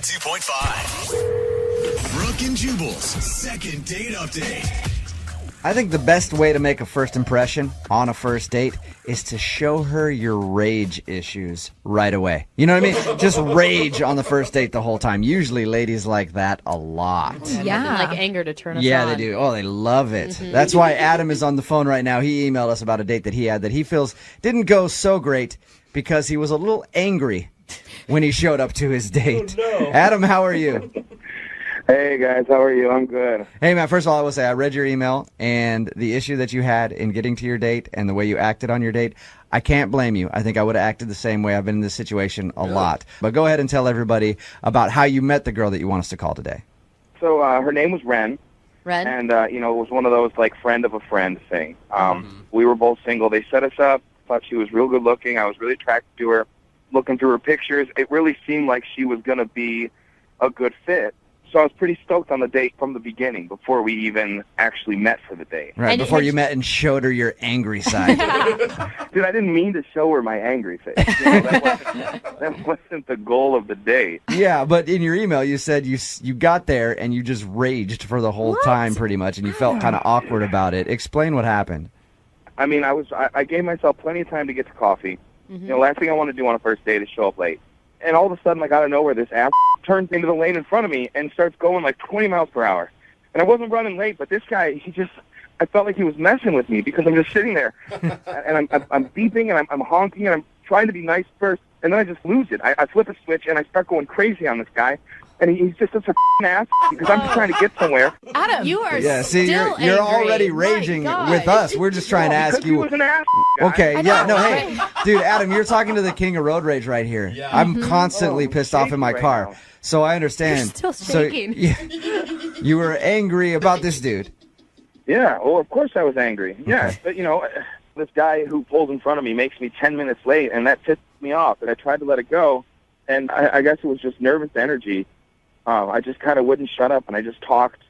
92.5. Brooke and Jubal's second date update. I think the best way to make a first impression on a first date is to show her your rage issues right away. You know what I mean? Just rage on the first date the whole time. Usually ladies like that a lot. Yeah. Like anger to turn us on. Yeah, they do. Oh, they love it. That's why Adam is on the phone right now. He emailed us about a date that he had that he feels didn't go so great because he was a little angry when he showed up to his date. Oh, no. Adam, how are you? Hey, guys. How are you? I'm good. Hey, man, first of all, I will say I read your email, and the issue that you had in getting to your date and the way you acted on your date, I can't blame you. I think I would have acted the same way. I've been in this situation a lot. But go ahead and tell everybody about how you met the girl that you want us to call today. So her name was Ren. Ren? And, it was one of those, like, friend of a friend thing. We were both single. They set us up. Thought she was real good looking. I was really attracted to her. Looking through her pictures, it really seemed like she was going to be a good fit. So I was pretty stoked on the date from the beginning before we even actually met for the date. Right, before you met and showed her your angry side. Dude, I didn't mean to show her my angry face. That wasn't the goal of the date. Yeah, but in your email you said you got there and you just raged for the whole time pretty much, and you felt kind of awkward about it. Explain what happened. I mean, I gave myself plenty of time to get to coffee. Last thing I want to do on a first date is show up late. And all of a sudden, like out of nowhere, this ass turns into the lane in front of me and starts going like 20 miles per hour. And I wasn't running late, but this guy, I felt like he was messing with me because I'm just sitting there. And I'm beeping and I'm honking and I'm trying to be nice first. And then I just lose it. I flip a switch and I start going crazy on this guy. And he's just such a ass because I'm just trying to get somewhere. Adam, you are you're angry. already raging with us. We're just trying to ask you. He was an ass guy. Okay, hey, dude, Adam, you're talking to the king of road rage right here. Yeah. I'm constantly pissed off in my car, now. so I understand. You're still shaking. So, you were angry about this dude. Yeah, well, of course I was angry. Yeah, but this guy who pulls in front of me makes me 10 minutes late, and that pissed me off. And I tried to let it go, and I guess it was just nervous energy. I just kind of wouldn't shut up, and I just talked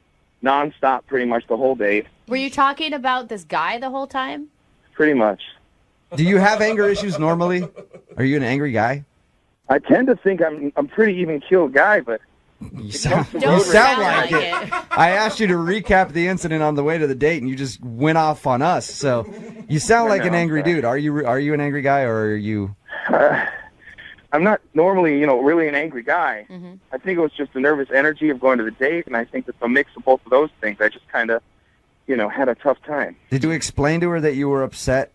nonstop pretty much the whole date. Were you talking about this guy the whole time? Pretty much. Do you have anger issues normally? Are you an angry guy? I tend to think I'm pretty even-keeled guy, but you sound like it. I asked you to recap the incident on the way to the date, and you just went off on us. So you sound like an angry dude. Are you an angry guy, or are you? I'm not normally, really an angry guy. I think it was just the nervous energy of going to the date, and I think it's a mix of both of those things. I just kind of, had a tough time. Did you explain to her that you were upset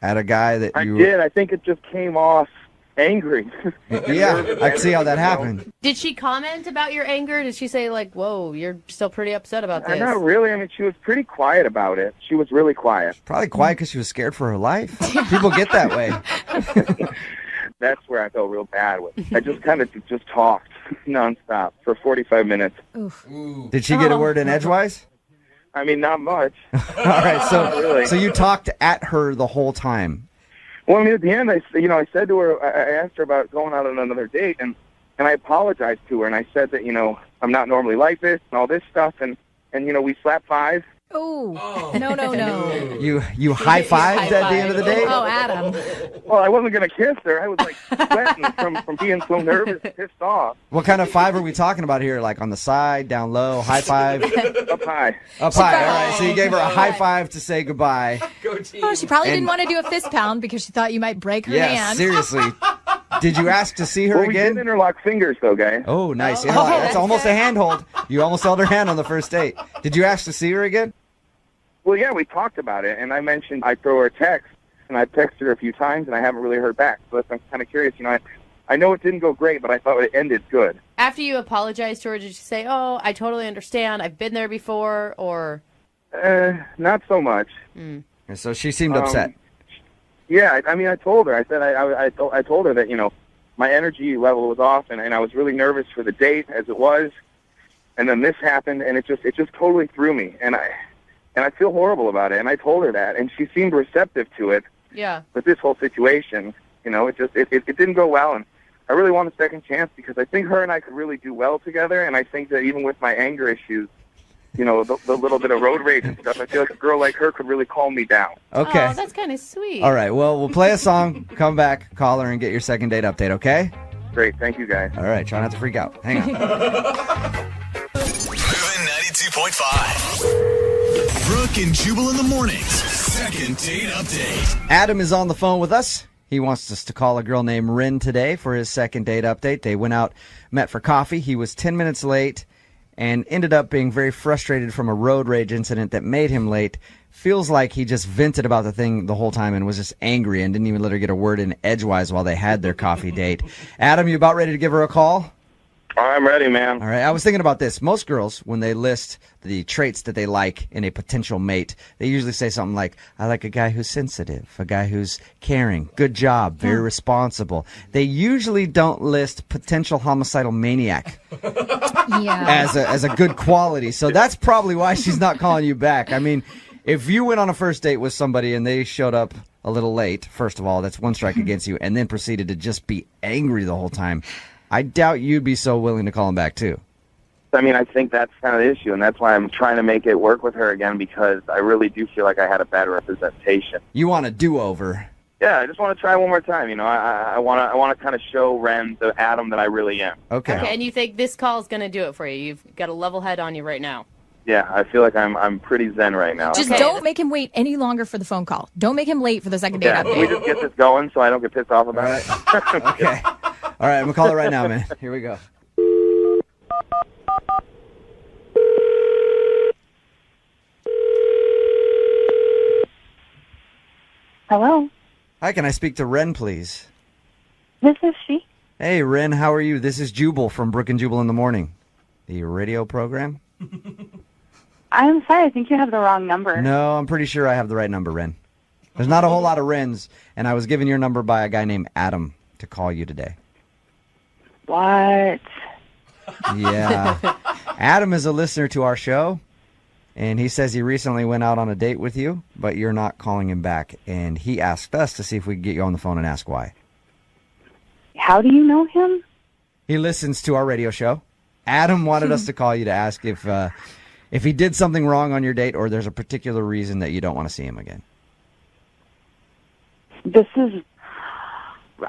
at a guy that you... I did. I think it just came off angry. Yeah, I can see how that happened. Did she comment about your anger? Did she say, like, whoa, you're still pretty upset about this? Not really. I mean, she was pretty quiet about it. She was really quiet. Probably quiet because she was scared for her life. People get that way. That's where I felt real bad with. I just kind of just talked nonstop for 45 minutes. Oof. Did she get a word in edgewise? I mean, not much. All right, really. So you talked at her the whole time. Well, I mean, at the end, I said to her, I asked her about going out on another date, and I apologized to her, and I said that, I'm not normally like this and all this stuff, and we slapped five. Oh, no. You high-fived at the end of the day? Oh, Adam. Well, I wasn't going to kiss her. I was, sweating from being so nervous and pissed off. What kind of five are we talking about here? Like on the side, down low, high five? Up high. Up high, all right. So you gave her a high five to say goodbye. Oh, she probably didn't want to do a fist pound because she thought you might break her hand. hand. Seriously. Did you ask to see her again? We did interlock fingers, though, guys. Oh, nice. That's almost a handhold. You almost held her hand on the first date. Did you ask to see her again? Well, yeah, we talked about it, and I mentioned I'd throw her a text, and I texted her a few times, and I haven't really heard back. So I'm kind of curious. I know it didn't go great, but I thought it ended good. After you apologized to her, did you say, oh, I totally understand, I've been there before, or? Not so much. So she seemed upset. Yeah, I mean, I told her. I said I told her that, my energy level was off, and I was really nervous for the date as it was. And then this happened, and it just totally threw me. And I feel horrible about it. And I told her that, and she seemed receptive to it. Yeah. But this whole situation, it didn't go well. And I really want a second chance because I think her and I could really do well together. And I think that even with my anger issues, the little bit of road rage and stuff, I feel like a girl like her could really calm me down. Okay. Oh, that's kind of sweet. All right. Well, we'll play a song, come back, call her, and get your second date update, okay? great. Thank you, guys. All right, try not to freak out. Hang on. Moving 92.5. Brooke and Jubal in the mornings. Second date update. Adam is on the phone with us. He wants us to call a girl named Rin today for his second date update. They went out, met for coffee. He was 10 minutes late and ended up being very frustrated from a road rage incident that made him late. Feels like he just vented about the thing the whole time and was just angry and didn't even let her get a word in edgewise while they had their coffee date. Adam, you about ready to give her a call? I'm ready, man. All right, I was thinking about this. Most girls, when they list the traits that they like in a potential mate, they usually say something like, I like a guy who's sensitive, a guy who's caring, good job, very responsible. They usually don't list potential homicidal maniac Yeah. as a good quality. So that's probably why she's not calling you back. I mean, if you went on a first date with somebody and they showed up a little late, first of all, that's one strike against you, and then proceeded to just be angry the whole time, I doubt you'd be so willing to call him back, too. I mean, I think that's kind of the issue, and that's why I'm trying to make it work with her again, because I really do feel like I had a bad representation. You want a do-over. Yeah, I just want to try one more time. You know, I want to kind of show Ren the Adam that I really am. Okay. Okay, and you think this call is going to do it for you? You've got a level head on you right now. Yeah, I feel like I'm pretty zen right now. Just Okay. don't make him wait any longer for the phone call. Don't make him late for the second date Yeah, can we update. just get this going so I don't get pissed off about it? Okay. All right, I'm going to call it right now, man. Here we go. Hello, Hi, can I speak to Ren, please? this is she. Hey, Ren, how are you? This is Jubal from Brooke and Jubal in the Morning, the radio program. I'm sorry, I think you have the wrong number. No, I'm pretty sure I have the right number, Ren. There's not a whole lot of Rens, and I was given your number by a guy named Adam to call you today. What? Yeah. Adam is a listener to our show, and he says he recently went out on a date with you, but you're not calling him back, and he asked us to see if we could get you on the phone and ask why. How do you know him? He listens to our radio show. Adam wanted us to call you to ask if he did something wrong on your date or there's a particular reason that you don't want to see him again.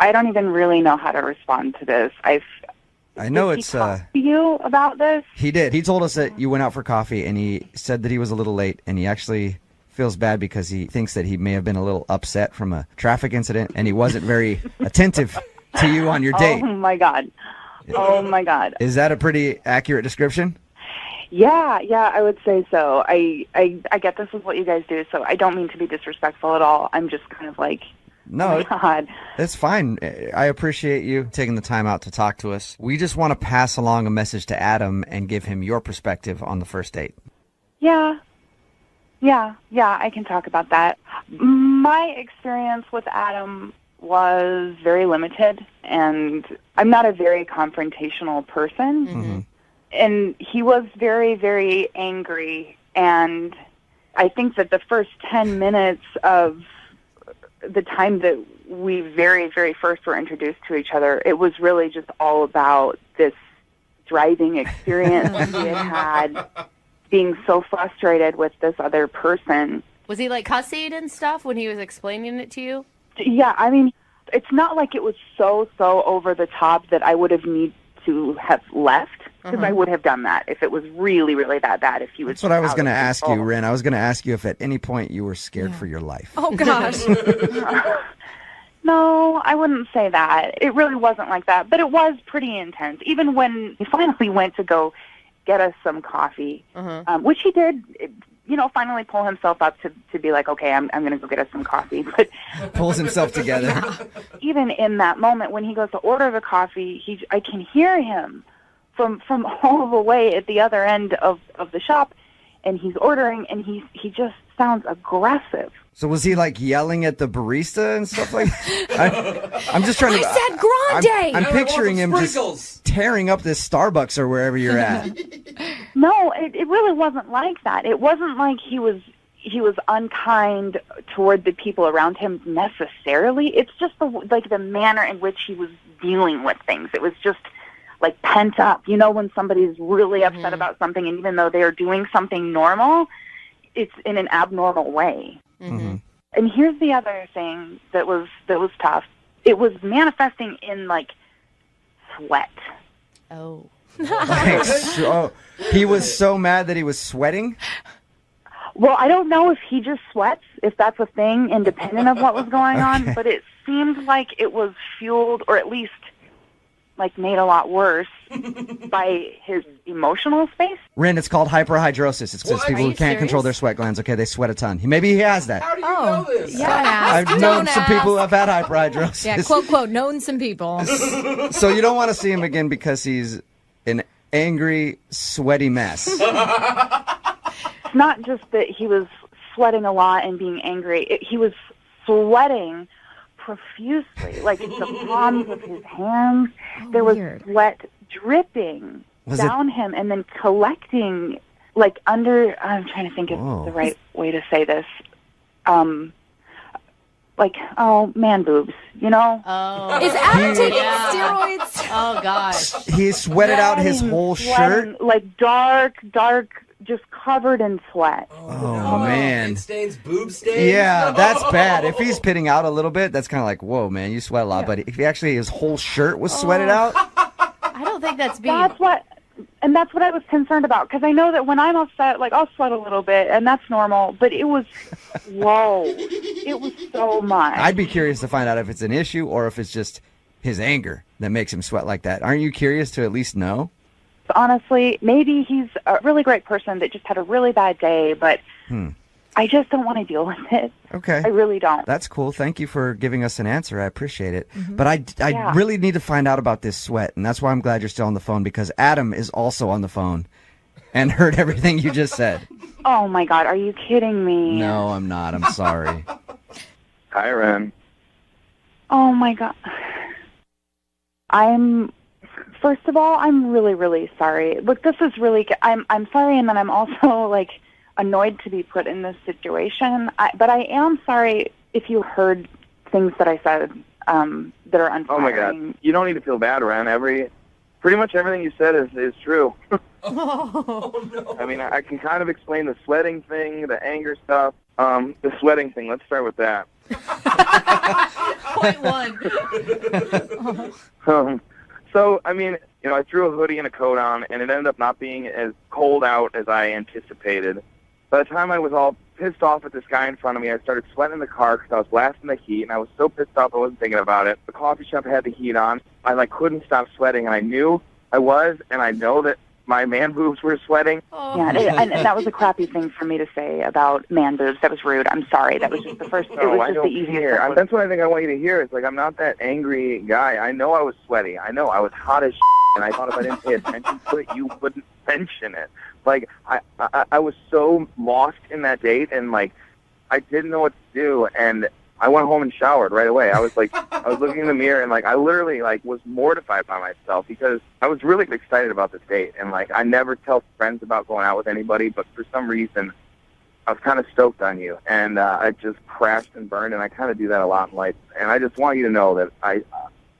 I don't even really know how to respond to this. I know Did it's he talk to you about this? he did. He told us that you went out for coffee and he said that he was a little late and he actually feels bad because he thinks that he may have been a little upset from a traffic incident and he wasn't very attentive to you on your date. Oh my god. Oh my god. Is that a pretty accurate description? Yeah, I would say so. I get this is what you guys do, so I don't mean to be disrespectful at all. I'm just kind of like, No, oh my god. it's fine. I appreciate you taking the time out to talk to us. We just want to pass along a message to Adam and give him your perspective on the first date. Yeah, I can talk about that. My experience with Adam was very limited, and I'm not a very confrontational person. Mm-hmm. And he was very, very angry, and I think that the first 10 minutes of the time that we very, very first were introduced to each other, it was really just all about this driving experience he had being so frustrated with this other person. Was he like cussing and stuff when he was explaining it to you? Yeah, I mean, it's not like it was so over the top that I would have need to have left, because I would have done that if it was really, really that bad. If he was That's what I was out going to of ask you, control. Ren. I was going to ask you if at any point you were scared for your life. Oh, gosh. No, I wouldn't say that. It really wasn't like that, but it was pretty intense. Even when he finally went to go get us some coffee, which he did, finally pull himself up to be like, okay, I'm going to go get us some coffee. But Pulls himself together. even in that moment when he goes to order the coffee, I can hear him from all the way at the other end of the shop, and he's ordering, and he just sounds aggressive. So was he like yelling at the barista and stuff like that? I'm just trying to... I said grande! I'm picturing him just tearing up this Starbucks or wherever you're at. No, it really wasn't like that. It wasn't like he was unkind toward the people around him necessarily. It's just the manner in which he was dealing with things. It was just like pent up. You know, when somebody's really upset about something, and even though they are doing something normal, it's in an abnormal way. Mm-hmm. And here's the other thing that was tough. It was manifesting in like sweat. Oh. Like, so, he was so mad that he was sweating? Well, I don't know if he just sweats, if that's a thing, independent of what was going on, but it seemed like it was fueled, or at least like made a lot worse by his emotional space. Ren, it's called hyperhidrosis. It's What? people Are who you can't control their serious? sweat glands. Okay, they sweat a ton. Maybe he has that. How do you know this? Don't ask. I've known Don't some people who ask. have had hyperhidrosis. Yeah, quote, known some people. So you don't want to see him again because he's an angry, sweaty mess. It's not just that he was sweating a lot and being angry. He was sweating profusely, like the palms of his hands. There was weird. sweat dripping Was down him and then collecting, like under. I'm trying to think of Whoa. the right way to say this. Like, man boobs, you know? Oh. Is Adam taking Yeah. steroids? Oh, gosh. He sweated out his whole Sweating, shirt. like dark, just covered in sweat. Oh, man. It stains, boob stains. Yeah, that's bad. If he's pitting out a little bit, that's kind of like, whoa, man, you sweat a lot. But if he actually, his whole shirt was sweated out, I don't think that's being... That's what I was concerned about, because I know that when I'm upset, like, I'll sweat a little bit, and that's normal, but it was, whoa, it was so much. I'd be curious to find out if it's an issue or if it's just his anger that makes him sweat like that. Aren't you curious to at least know? Honestly, maybe he's a really great person that just had a really bad day, but I just don't want to deal with it. Okay. I really don't. That's cool. Thank you for giving us an answer. I appreciate it. But I really need to find out about this sweat, and that's why I'm glad you're still on the phone, because Adam is also on the phone and heard everything you just said. Oh, my God, are you kidding me? No, I'm not. I'm sorry. Hi, Ren. Oh, my God. First of all, I'm really, really sorry. Look, this is really, I'm sorry, and then I'm also, like, annoyed to be put in this situation. But I am sorry if you heard things that I said that are unflattering. Oh my God, you don't need to feel bad, Ren. Pretty much everything you said is true. Oh, no. I mean, I can kind of explain the sweating thing, the anger stuff. The sweating thing. Let's start with that. Point one. So, I mean, I threw a hoodie and a coat on, and it ended up not being as cold out as I anticipated. By the time I was all pissed off at this guy in front of me, I started sweating in the car because I was blasting the heat, and I was so pissed off I wasn't thinking about it. The coffee shop had the heat on. I, couldn't stop sweating, and I knew I was, and I know that my man boobs were sweating. Yeah, and that was a crappy thing for me to say about man boobs. That was rude. I'm sorry. That was just the first. No, it was I just don't the easiest. care. thing. That's what I think I want you to hear. It's like, I'm not that angry guy. I know I was sweaty. I know I was hot as and I thought if I didn't pay attention to it, you wouldn't mention it. Like, I was so lost in that date, and, I didn't know what to do, and I went home and showered right away. I was I was looking in the mirror, and I literally was mortified by myself because I was really excited about this date, and I never tell friends about going out with anybody, but for some reason I was kind of stoked on you, and I just crashed and burned, and I kind of do that a lot in life, and I just want you to know that I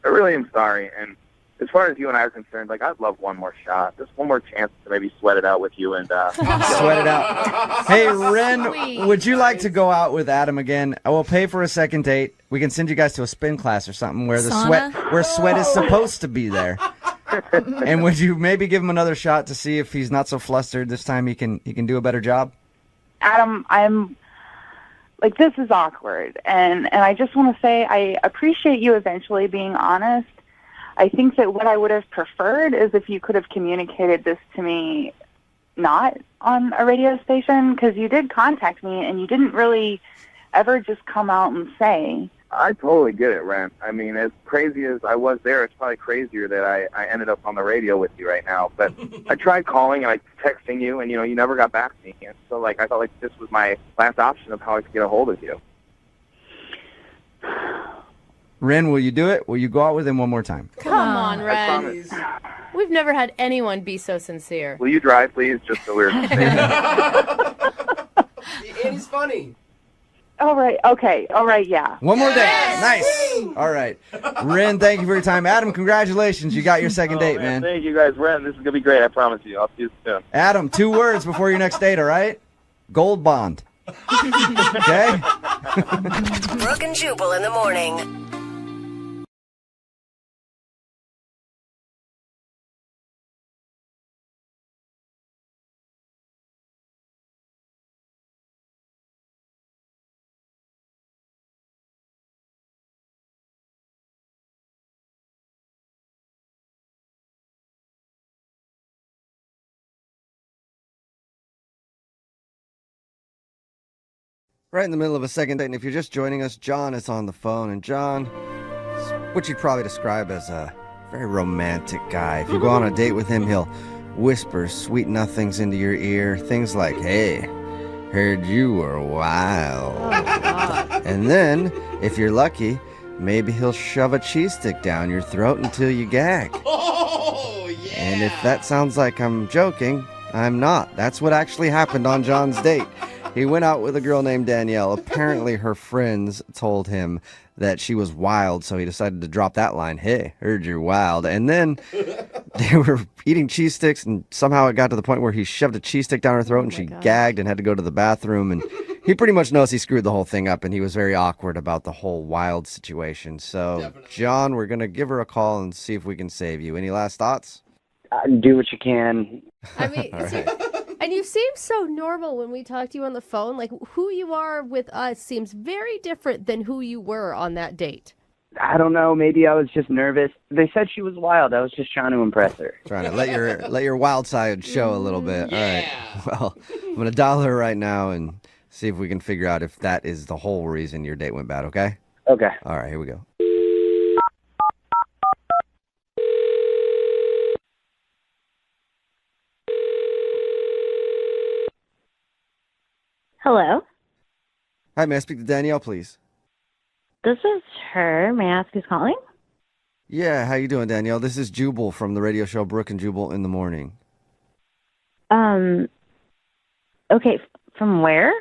really am sorry. And as far as you and I are concerned, I'd love one more shot, just one more chance to maybe sweat it out with you and Sweat it out. Hey, Ren, Sweet. would you like to go out with Adam again? I will pay for a second date. We can send you guys to a spin class or something where sweat is supposed to be there. And would you maybe give him another shot to see if he's not so flustered this time? He can do a better job. Adam, I'm this is awkward, and I just want to say I appreciate you eventually being honest. I think that what I would have preferred is if you could have communicated this to me not on a radio station, because you did contact me and you didn't really ever just come out and say. I totally get it, Ren. I mean, as crazy as I was there, it's probably crazier that I ended up on the radio with you right now. But I tried calling and texting you, and, you never got back to me. And so, I felt this was my last option of how I could get a hold of you. Ren, will you do it? Will you go out with him one more time? Come on, I Ren. promise. We've never had anyone be so sincere. Will you drive, please, just so we're safe? And he's funny. All right, okay, all right, yeah. One more day. Nice. All right. Ren, thank you for your time. Adam, congratulations. You got your second date, man. Thank you, guys. Ren, this is going to be great. I promise you. I'll see you soon. Adam, 2 words before your next date, all right? Gold bond. Okay? Brooke and Jubal in the morning. Right in the middle of a second date, and if you're just joining us, John is on the phone, and John, what you'd probably describe as a very romantic guy. If you go on a date with him, he'll whisper sweet nothings into your ear, things like, "Hey, heard you were wild." And then, if you're lucky, maybe he'll shove a cheese stick down your throat until you gag. Oh, yeah. And if that sounds like I'm joking, I'm not. That's what actually happened on John's date. He went out with a girl named Danielle. Apparently her friends told him that she was wild, so he decided to drop that line, "Hey, heard you're wild." And then they were eating cheese sticks, and somehow it got to the point where he shoved a cheese stick down her throat, and she gagged and had to go to the bathroom. And he pretty much knows he screwed the whole thing up, and he was very awkward about the whole wild situation. So, Definitely. John, we're going to give her a call and see if we can save you. Any last thoughts? Do what you can. I mean, and you seem so normal when we talk to you on the phone. Like, who you are with us seems very different than who you were on that date. I don't know. Maybe I was just nervous. They said she was wild. I was just trying to impress her. Trying to let your wild side show a little bit. All right. Well, I'm going to dial her right now and see if we can figure out if that is the whole reason your date went bad, okay? Okay. All right, here we go. Hello, Hi, may I speak to Danielle, please? this is her. May I ask who's calling? Yeah, how you doing, Danielle? This is Jubal from the radio show Brooke and Jubal in the Morning. Okay, from where?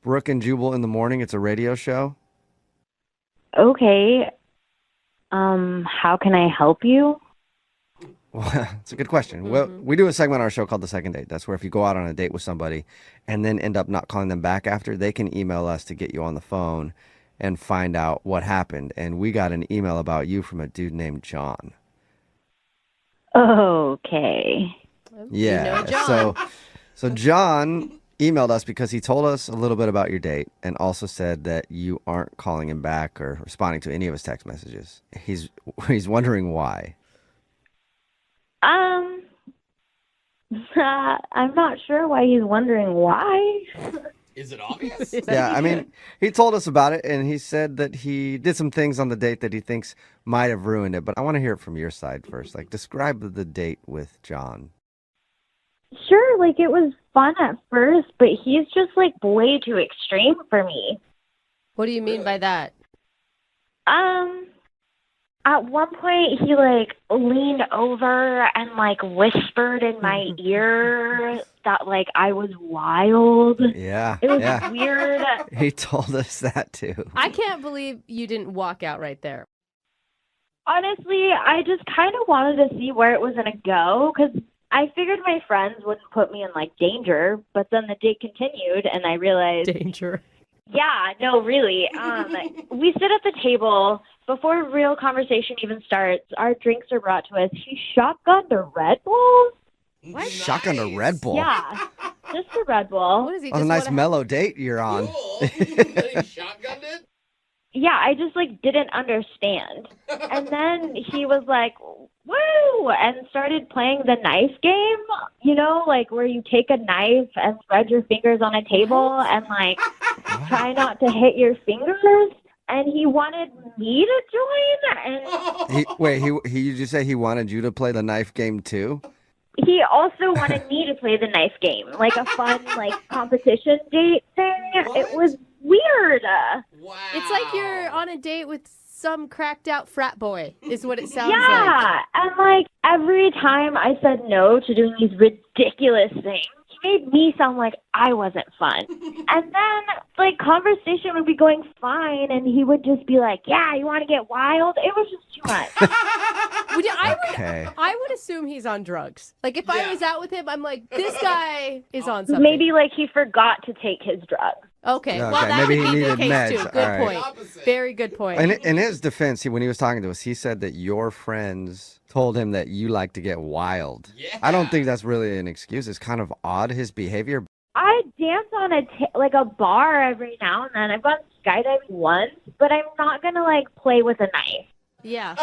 Brooke and Jubal in the Morning, it's a radio show. Okay, how can I help you? Well, it's a good question. Well, we do a segment on our show called The Second Date. That's where if you go out on a date with somebody and then end up not calling them back after, they can email us to get you on the phone and find out what happened. And we got an email about you from a dude named John. Okay. Yeah. John. So John emailed us because he told us a little bit about your date and also said that you aren't calling him back or responding to any of his text messages. He's wondering why. I'm not sure why he's wondering why. Is it obvious? Yeah, I mean, he told us about it, and he said that he did some things on the date that he thinks might have ruined it. But I want to hear it from your side first. Like, describe the date with John. Sure, like it was fun at first, but he's just like way too extreme for me. What do you mean by that? At one point he like leaned over and like whispered in my ear that like I was wild. Yeah, It was yeah. weird. He told us that too. I can't believe you didn't walk out right there. Honestly, I just kind of wanted to see where it was going to go because I figured my friends wouldn't put me in like danger, but then the date continued and I realized Danger. yeah, no, really. We sit at the table before real conversation even starts. Our drinks are brought to us. He shotgunned a Red Bull. What? Shotgun a Red Bull. Yeah, just a Red Bull. What is he? Oh, a just nice wanna- mellow date you're on. Cool. Then he shotgunned it? Yeah, I just like didn't understand. And then he was like, woo, and started playing the knife game, you know, like where you take a knife and spread your fingers on a table and like try not to hit your fingers. And he wanted me to join. And He did you say he wanted you to play the knife game too? he also wanted me to play the knife game, like a fun like competition date thing. It was weird. Wow. It's like you're on a date with some cracked out frat boy, is what it sounds Yeah, and like every time I said no to doing these ridiculous things, he made me sound like I wasn't fun. And then like conversation would be going fine, and he would just be like, "Yeah, you want to get wild?" It was just too much. Okay. I would assume he's on drugs. Like if I was out with him, I'm like, this guy is on something. Maybe like he forgot to take his drugs. Okay. Well, Okay, that maybe could he be the needed case meds. too. All Good right. point. Opposite. Very good point. In his defense, when he was talking to us, he said that your friends told him that you like to get wild. Yeah. I don't think that's really an excuse. It's kind of odd, his behavior. I dance on like a bar every now and then. I've gone skydiving once, but I'm not gonna like play with a knife. Yeah.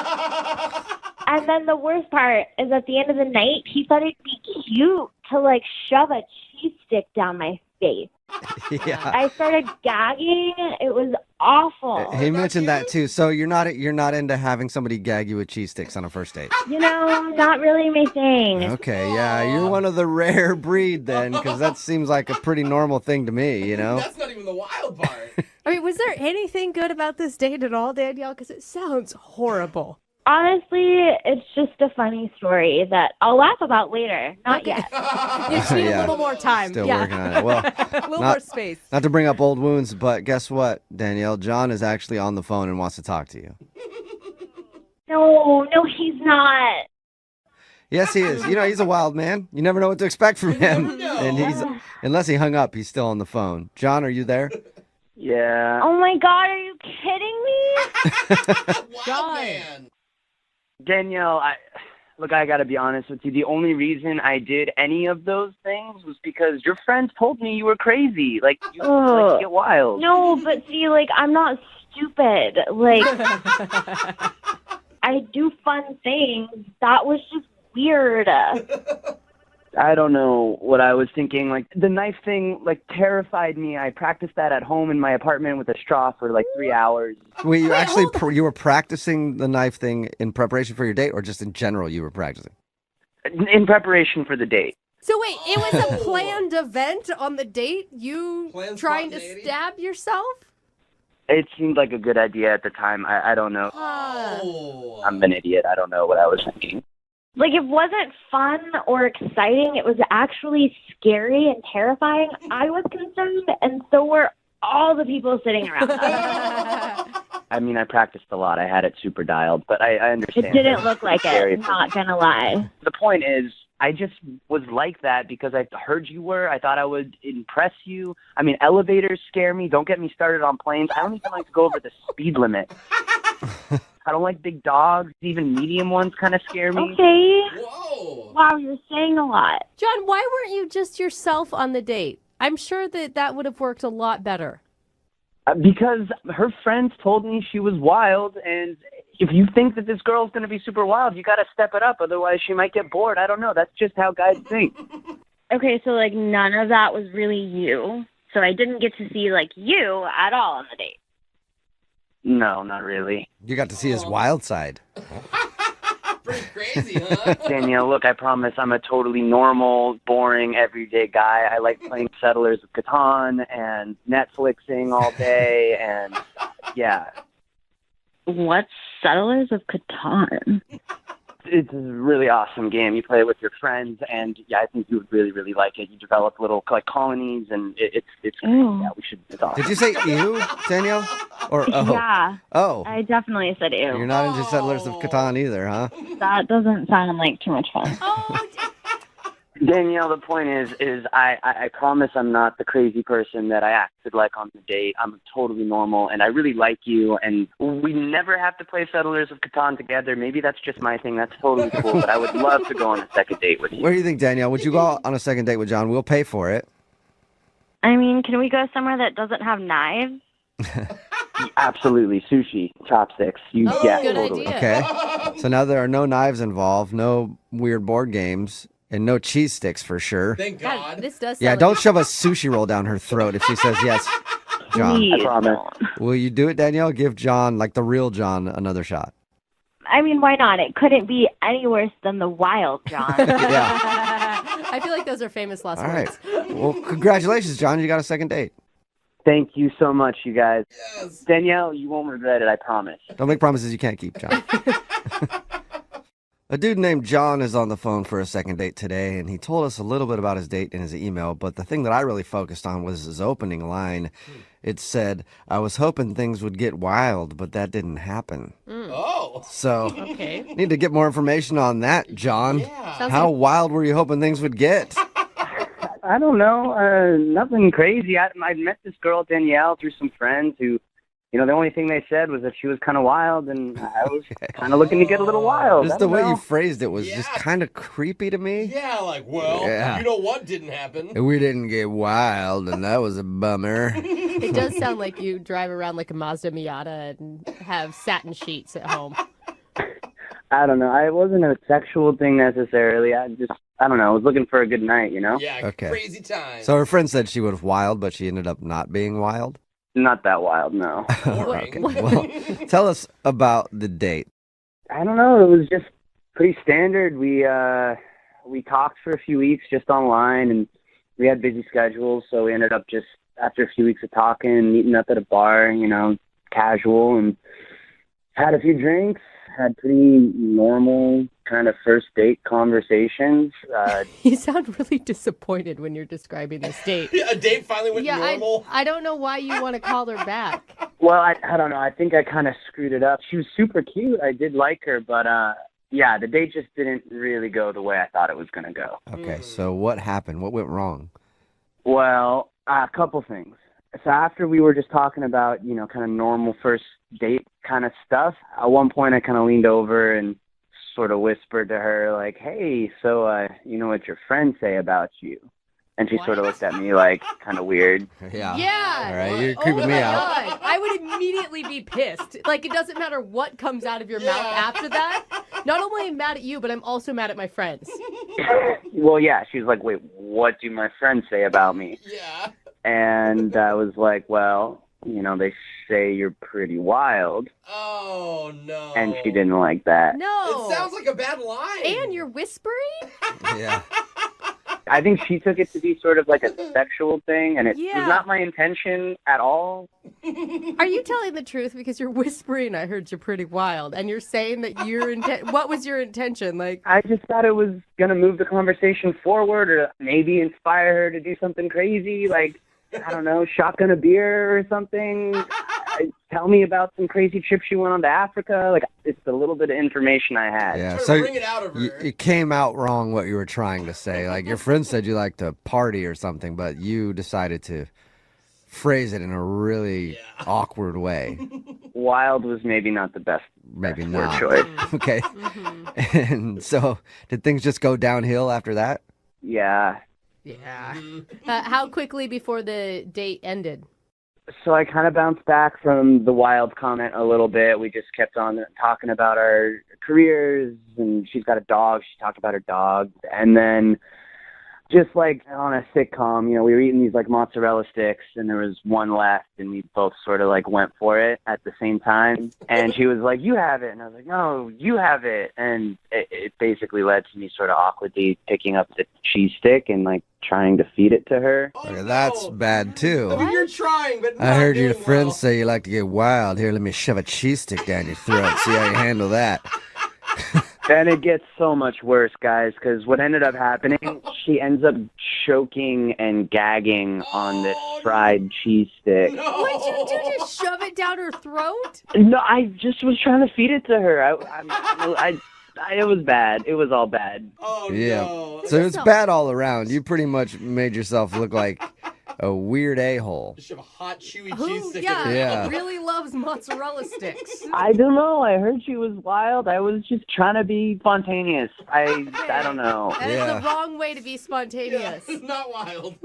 And then the worst part is at the end of the night, he thought it'd be cute to like shove a cheese stick down my face. Yeah. I started gagging. It was awful. He mentioned that too. So you're not into having somebody gag you with cheese sticks on a first date? Not really my thing. Okay, yeah, you're one of the rare breed then, because that seems like a pretty normal thing to me, you know? That's not even the wild part. I mean, was there anything good about this date at all, Danielle? Because it sounds horrible. Honestly, it's just a funny story that I'll laugh about later. Not yet. You just need a little more time. Still working on it. Well, a little more space. Not to bring up old wounds, but guess what, Danielle? John is actually on the phone and wants to talk to you. No, he's not. Yes, he is. You know, he's a wild man. You never know what to expect from him. And unless he hung up, he's still on the phone. John, are you there? Yeah. Oh my God, are you kidding me? Wild man. Danielle, I gotta be honest with you. The only reason I did any of those things was because your friends told me you were crazy. Like, you like to get wild. No, but see, I'm not stupid. I do fun things. That was just weird. I don't know what I was thinking. Like, the knife thing, terrified me. I practiced that at home in my apartment with a straw for 3 hours. Were you actually you were practicing the knife thing in preparation for your date, or just in general you were practicing? In preparation for the date. So wait, it was a planned event on the date? You trying to stab yourself? It seemed like a good idea at the time. I don't know. I'm an idiot. I don't know what I was thinking. It wasn't fun or exciting. It was actually scary and terrifying. I was concerned, and so were all the people sitting around us. I mean, I practiced a lot. I had it super dialed, but I understand. It didn't look like it, not gonna lie. The point is, I just was like that because I heard you were. I thought I would impress you. I mean, elevators scare me. Don't get me started on planes. I don't even like to go over the speed limit. I don't like big dogs. Even medium ones kind of scare me. Okay. Whoa. Wow, you're saying a lot. John, why weren't you just yourself on the date? I'm sure that would have worked a lot better. Because her friends told me she was wild, and if you think that this girl's going to be super wild, you got to step it up. Otherwise, she might get bored. I don't know. That's just how guys think. Okay, so none of that was really you. So I didn't get to see you at all on the date. No, not really. You got to see his wild side. Pretty crazy, huh? Danielle, look, I promise I'm a totally normal, boring, everyday guy. I like playing Settlers of Catan and Netflixing all day, and yeah. What's Settlers of Catan? It's a really awesome game. You play it with your friends, and yeah, I think you would really, really like it. You develop little colonies, and it's great. Yeah, we should. It's awesome. Did you say ew, Danielle? Or Yeah. Oh. I definitely said ew. You're not into Settlers of Catan either, huh? That doesn't sound like too much fun. Danielle, the point is I promise I'm not the crazy person that I acted like on the date. I'm totally normal, and I really like you, and we never have to play Settlers of Catan together. Maybe that's just my thing. That's totally cool, but I would love to go on a second date with you. What do you think, Danielle? Would you go on a second date with John? We'll pay for it. I mean, can we go somewhere that doesn't have knives? Absolutely. Sushi, chopsticks. Good totally. idea. Okay. So now there are no knives involved, no weird board games, and no cheese sticks for sure. Thank God, God. this does Yeah, sound don't shove a sushi roll down her throat if she says yes, John. Please. I promise. Will you do it, Danielle? Give John, the real John, another shot. I mean, why not? It couldn't be any worse than the wild John. Yeah. I feel like those are famous last All words. right. Well, congratulations, John. You got a second date. Thank you so much, you guys. Yes. Danielle, you won't regret it, I promise. Don't make promises you can't keep, John. A dude named John is on the phone for a second date today, and he told us a little bit about his date in his email, but the thing that I really focused on was his opening line. It said, "I was hoping things would get wild, but that didn't happen." Oh. So, Okay. need to get more information on that, John. Yeah. Sounds How like- wild were you hoping things would get? I don't know. Nothing crazy. I met this girl, Danielle, through some friends who, the only thing they said was that she was kind of wild, and I was kind of looking to get a little wild. Just I the don't way know. you phrased it was just Yeah. kind of creepy to me. Yeah, Yeah. you know what didn't happen? We didn't get wild, and that was a bummer. It does sound like you drive around like a Mazda Miata and have satin sheets at home. I don't know. It wasn't a sexual thing necessarily. I don't know. I was looking for a good night, you know? Yeah, Okay. crazy time. So her friend said she was wild, but she ended up not being wild? Not that wild, no. Okay. Well, tell us about the date. I don't know. It was just pretty standard. We talked for a few weeks just online, and we had busy schedules, so we ended up just, after a few weeks of talking, meeting up at a bar, you know, casual, and had a few drinks, had pretty normal kind of first date conversations. You sound really disappointed when you're describing this date. Yeah, a date finally went normal. I don't know why you want to call her back. Well, I don't know. I think I kind of screwed it up. She was super cute. I did like her, but yeah, the date just didn't really go the way I thought it was going to go. Okay, so what happened? What went wrong? Well, a couple things. So after we were just talking about, you know, kind of normal first date kind of stuff, at one point I kind of leaned over and sort of whispered to her, like, hey, so you know what your friends say about you? And she sort of looked at me like kind of weird. Yeah. Yeah. All right, you're creeping me out. God. I would immediately be pissed. Like, it doesn't matter what comes out of your mouth after that. Not only am I mad at you, but I'm also mad at my friends. Well, yeah, she was like, wait, what do my friends say about me? Yeah. And I was like, well, you know, they say you're pretty wild. Oh, no. And she didn't like that. No. It sounds like a bad line. And you're whispering? Yeah. I think she took it to be sort of like a sexual thing, and it was Yeah. not my intention at all. Are you telling the truth? Because you're whispering, I heard you're pretty wild. And you're saying that what was your intention? Like, I just thought it was going to move the conversation forward or maybe inspire her to do something crazy, like, I don't know, shotgun a beer or something. Tell me about some crazy trip she went on to Africa. Like, it's the little bit of information I had. Yeah, Trying to so bring it out of her. it came out wrong what you were trying to say. Like your friend said you like to party or something, but you decided to phrase it in a really awkward way. Wild was maybe not the best Maybe word not. choice. Okay. And so did things just go downhill after that? Yeah. yeah. How quickly before the date ended? So I kind of bounced back from the wild comment a little bit. We just kept on talking about our careers, and she's got a dog. She talked about her dog. And then just like on a sitcom, you know, we were eating these like mozzarella sticks, and there was one left, and we both sort of like went for it at the same time. And she was like, you have it. And I was like, no, you have it. And it basically led to me sort of awkwardly picking up the cheese stick and like trying to feed it to her. Oh, Okay, no. that's bad too. I mean, you're trying, but I not heard your doing friends well. say you like to get wild. Here, let me shove a cheese stick down your throat. See how you handle that. Then it gets so much worse, guys, because what ended up happening, she ends up choking and gagging on this fried cheese stick. No. What'd you do? Just shove it down her throat? No, I just was trying to feed it to her. It was bad. It was all bad. Oh, Yeah. no. So it's bad all around. You pretty much made yourself look like a weird a-hole. Shove a hot, chewy cheese Who, stick yeah, in her Yeah. really loves mozzarella sticks? I don't know. I heard she was wild. I was just trying to be spontaneous. I don't know. That is Yeah. the wrong way to be spontaneous. It's not wild.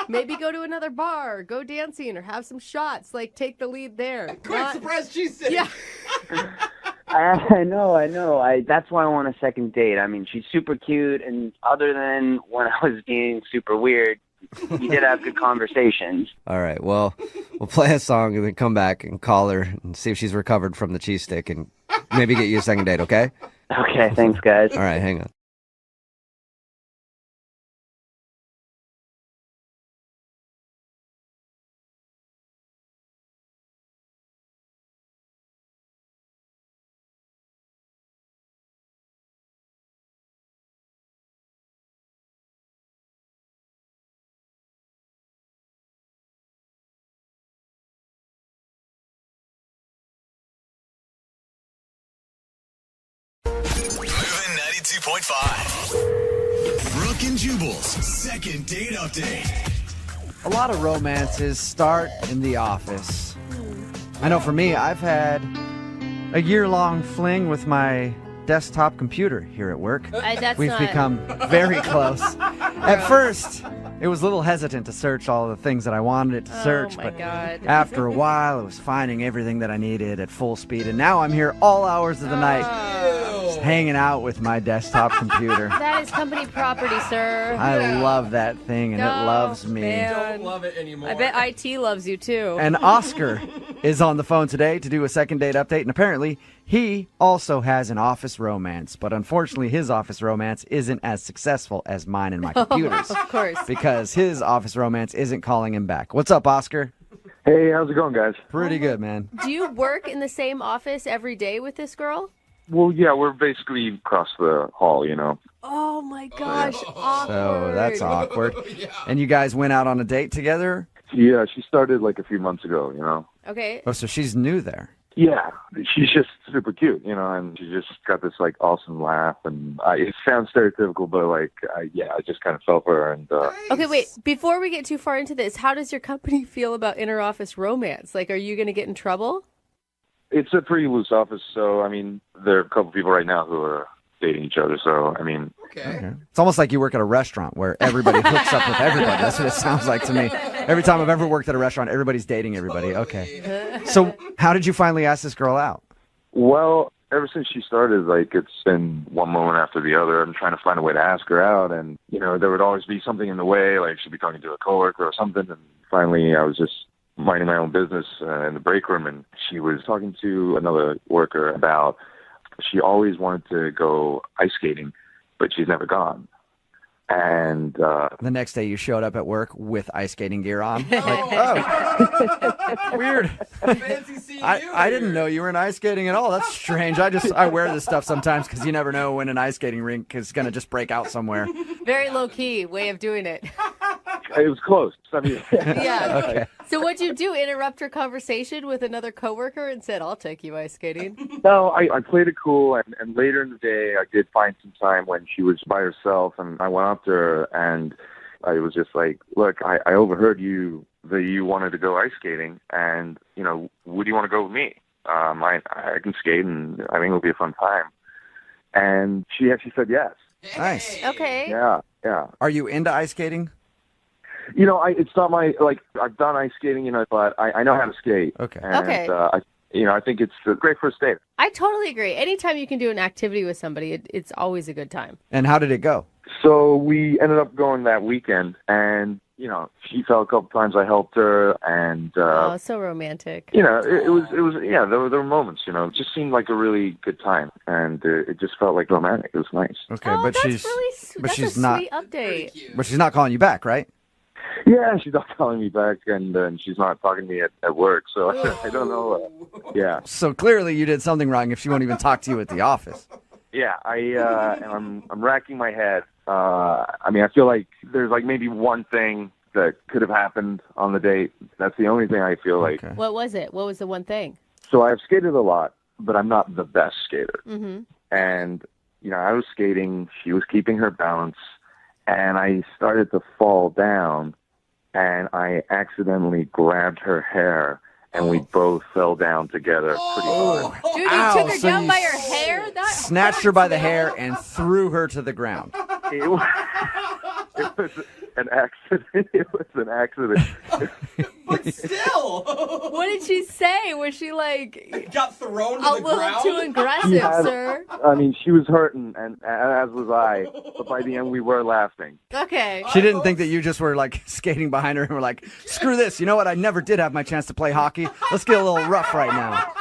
Maybe go to another bar, go dancing, or have some shots. Like, take the lead there. Quick, Not- surprise cheese stick. Yeah. I know. That's why I want a second date. I mean, she's super cute, and other than when I was being super weird, we did have good conversations. All right, well, we'll play a song and then come back and call her and see if she's recovered from the cheese stick and maybe get you a second date, okay? Okay, thanks, guys. All right, hang on. Moving 92.5. Brooke and Jubal's second date update. A lot of romances start in the office. I know for me, I've had a year-long fling with my desktop computer here at work. That's We've not... become very close. At first, it was a little hesitant to search all the things that I wanted it to search, my but God. after a while, it was finding everything that I needed at full speed, and now I'm here all hours of the night. Just hanging out with my desktop computer. That is company property, sir. I love that thing, and it loves me. Man. Don't love it anymore. I bet IT loves you too. And Oscar is on the phone today to do a second date update, and apparently he also has an office romance, but unfortunately his office romance isn't as successful as mine and my computers. Of course. Because his office romance isn't calling him back. What's up, Oscar? Hey, how's it going, guys? Pretty good, man. Do you work in the same office every day with this girl? Well, yeah, we're basically across the hall, you know. Oh my gosh, awkward. So that's awkward. And you guys went out on a date together? Yeah, she started like a few months ago, you know. Okay. Oh, so she's new there. Yeah, she's just super cute, you know, and she just got this like awesome laugh, and it sounds stereotypical, but like, I just kind of fell for her. And Okay, wait. Before we get too far into this, how does your company feel about inter-office romance? Like, are you going to get in trouble? it's a pretty loose office, so I mean, there are a couple people right now who are dating each other. So I mean, okay. It's almost like you work at a restaurant where everybody hooks up with everybody. That's what it sounds like to me. Every time I've ever worked at a restaurant, everybody's dating everybody. Okay. So how did you finally ask this girl out? Well, ever since she started, like, it's been one moment after the other. I'm trying to find a way to ask her out, and, you know, there would always be something in the way, like she'd be talking to a coworker or something, and finally I was just minding my own business in the break room, and she was talking to another worker about she always wanted to go ice skating, but she's never gone. And the next day you showed up at work with ice skating gear on. Like, oh, weird. Fancy seeing you I didn't know you were in ice skating at all. That's strange. I wear this stuff sometimes because you never know when an ice skating rink is going to just break out somewhere. Very low key way of doing it. It was close. I mean, Yeah. Okay. So what'd you do? Interrupt her conversation with another coworker and said, "I'll take you ice skating." No, I played it cool, and later in the day, I did find some time when she was by herself, and I went up to her, and I was just like, look, I overheard you that you wanted to go ice skating, and, you know, would you want to go with me? I can skate, and I think it'll be a fun time. And she actually said yes. Nice. Okay. Yeah. Are you into ice skating? You know, it's not my, like, I've done ice skating, you know, but I know how to skate. Okay. And, Okay. I think it's a great first date. I totally agree. Anytime you can do an activity with somebody, it's always a good time. And how did it go? So we ended up going that weekend, and, you know, she fell a couple times. I helped her, and, Oh, so romantic. you know, it was, yeah, there were moments, you know, it just seemed like a really good time, and it just felt like romantic. It was nice. Okay, Oh, but that's she's really, but that's she's a not sweet update. but she's not calling you back, right? Yeah, she's not calling me back, and she's not talking to me at work, so I don't know. Yeah. So clearly you did something wrong if she won't even talk to you at the office. Yeah, and I'm racking my head. I mean, I feel like there's like maybe one thing that could have happened on the date. That's the only thing I feel like. Okay. What was it? What was the one thing? So I've skated a lot, but I'm not the best skater. Mm-hmm. And, you know, I was skating, she was keeping her balance, and I started to fall down, and I accidentally grabbed her hair, and we both fell down together pretty hard. Dude, you Ow, took her so down you by her hair? That Snatched her by the hair and threw her to the ground. It was an accident. It was an accident. But still, What did she say? Was she like got thrown to a the little ground. too aggressive, Yeah. sir? I mean, she was hurting, and as was I. But by the end, we were laughing. Okay. She didn't think that you just were like skating behind her and were like, screw this. You know what? I never did have my chance to play hockey. Let's get a little rough right now.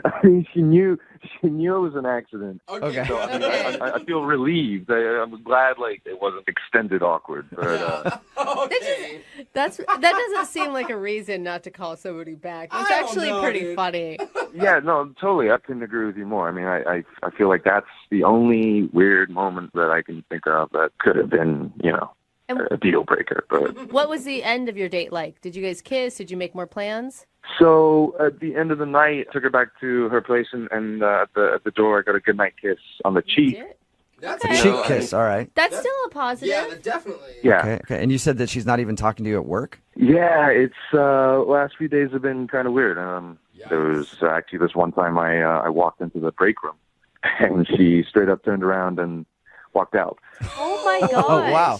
I mean, she knew it was an accident. Okay. So I feel relieved. I'm glad, like, it wasn't extended awkward. But Okay. That doesn't seem like a reason not to call somebody back. It's I don't actually know, pretty dude. funny. yeah, no, totally. I couldn't agree with you more. I mean, I feel like that's the only weird moment that I can think of that could have been, you know, And- a deal breaker. But What was the end of your date like? Did you guys kiss? Did you make more plans? so at the end of the night, I took her back to her place, and at the door, I got a goodnight kiss on the cheek. Did? That's Okay. you Cheek know, kiss, all right. That's still a positive. Yeah, definitely. Yeah. Okay. And you said that she's not even talking to you at work? Yeah, it's last few days have been kind of weird. There was actually this one time I walked into the break room, and she straight up turned around and walked out. Oh my gosh. Oh, wow.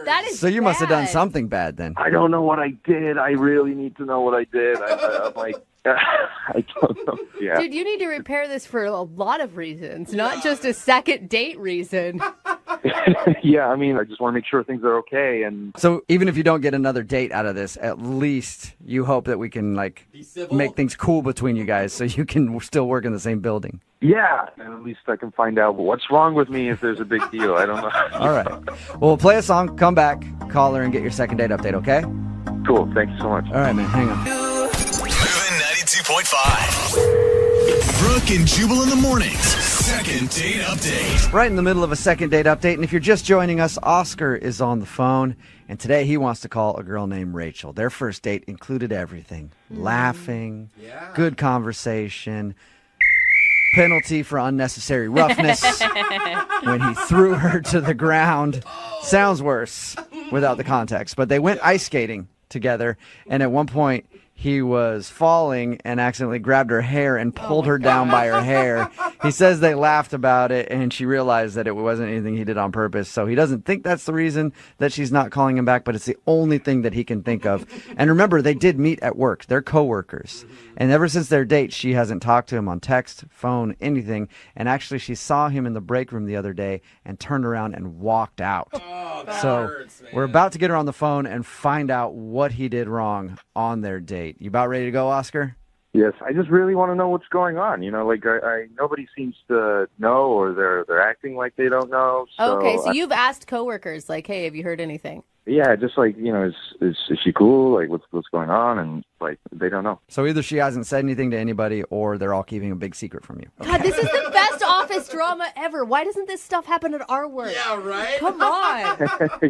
That is So you must have done bad. something bad then. I don't know what I did. I really need to know what I did. I'm like I don't know. Yeah. Dude, you need to repair this for a lot of reasons, not just a second date reason. Yeah, I mean, I just want to make sure things are okay. And So even if you don't get another date out of this, at least you hope that we can make things cool between you guys so you can still work in the same building. yeah, and at least I can find out what's wrong with me if there's a big deal. I don't know. All right. Well, we'll play a song, come back, call her, and get your second date update, okay? Cool. Thank you so much. All right, man. Hang on. Moving 92.5. Brooke and Jubal in the mornings. Second date update. Right in the middle of a second date update, and if you're just joining us, Oscar is on the phone, and today he wants to call a girl named Rachel. Their first date included everything. Laughing, good conversation, penalty for unnecessary roughness when he threw her to the ground. Sounds worse without the context, but they went ice skating together, and at one point he was falling and accidentally grabbed her hair and pulled her down by her hair. He says they laughed about it, and she realized that it wasn't anything he did on purpose. So he doesn't think that's the reason that she's not calling him back, but it's the only thing that he can think of. And remember, they did meet at work. They're coworkers. And ever since their date, she hasn't talked to him on text, phone, anything. And actually, she saw him in the break room the other day and turned around and walked out. So hurts, man. we're about to get her on the phone and find out what he did wrong on their date. You about ready to go, Oscar? Yes, I just really want to know what's going on. You know, like I nobody seems to know, or they're acting like they don't know. So Okay, so you've asked coworkers, like, hey, have you heard anything? yeah, just like, you know, is she cool? Like, what's going on? And like, they don't know. So either she hasn't said anything to anybody or they're all keeping a big secret from you. God, this is the best office drama ever. Why doesn't this stuff happen at our work? Yeah, right? Come on.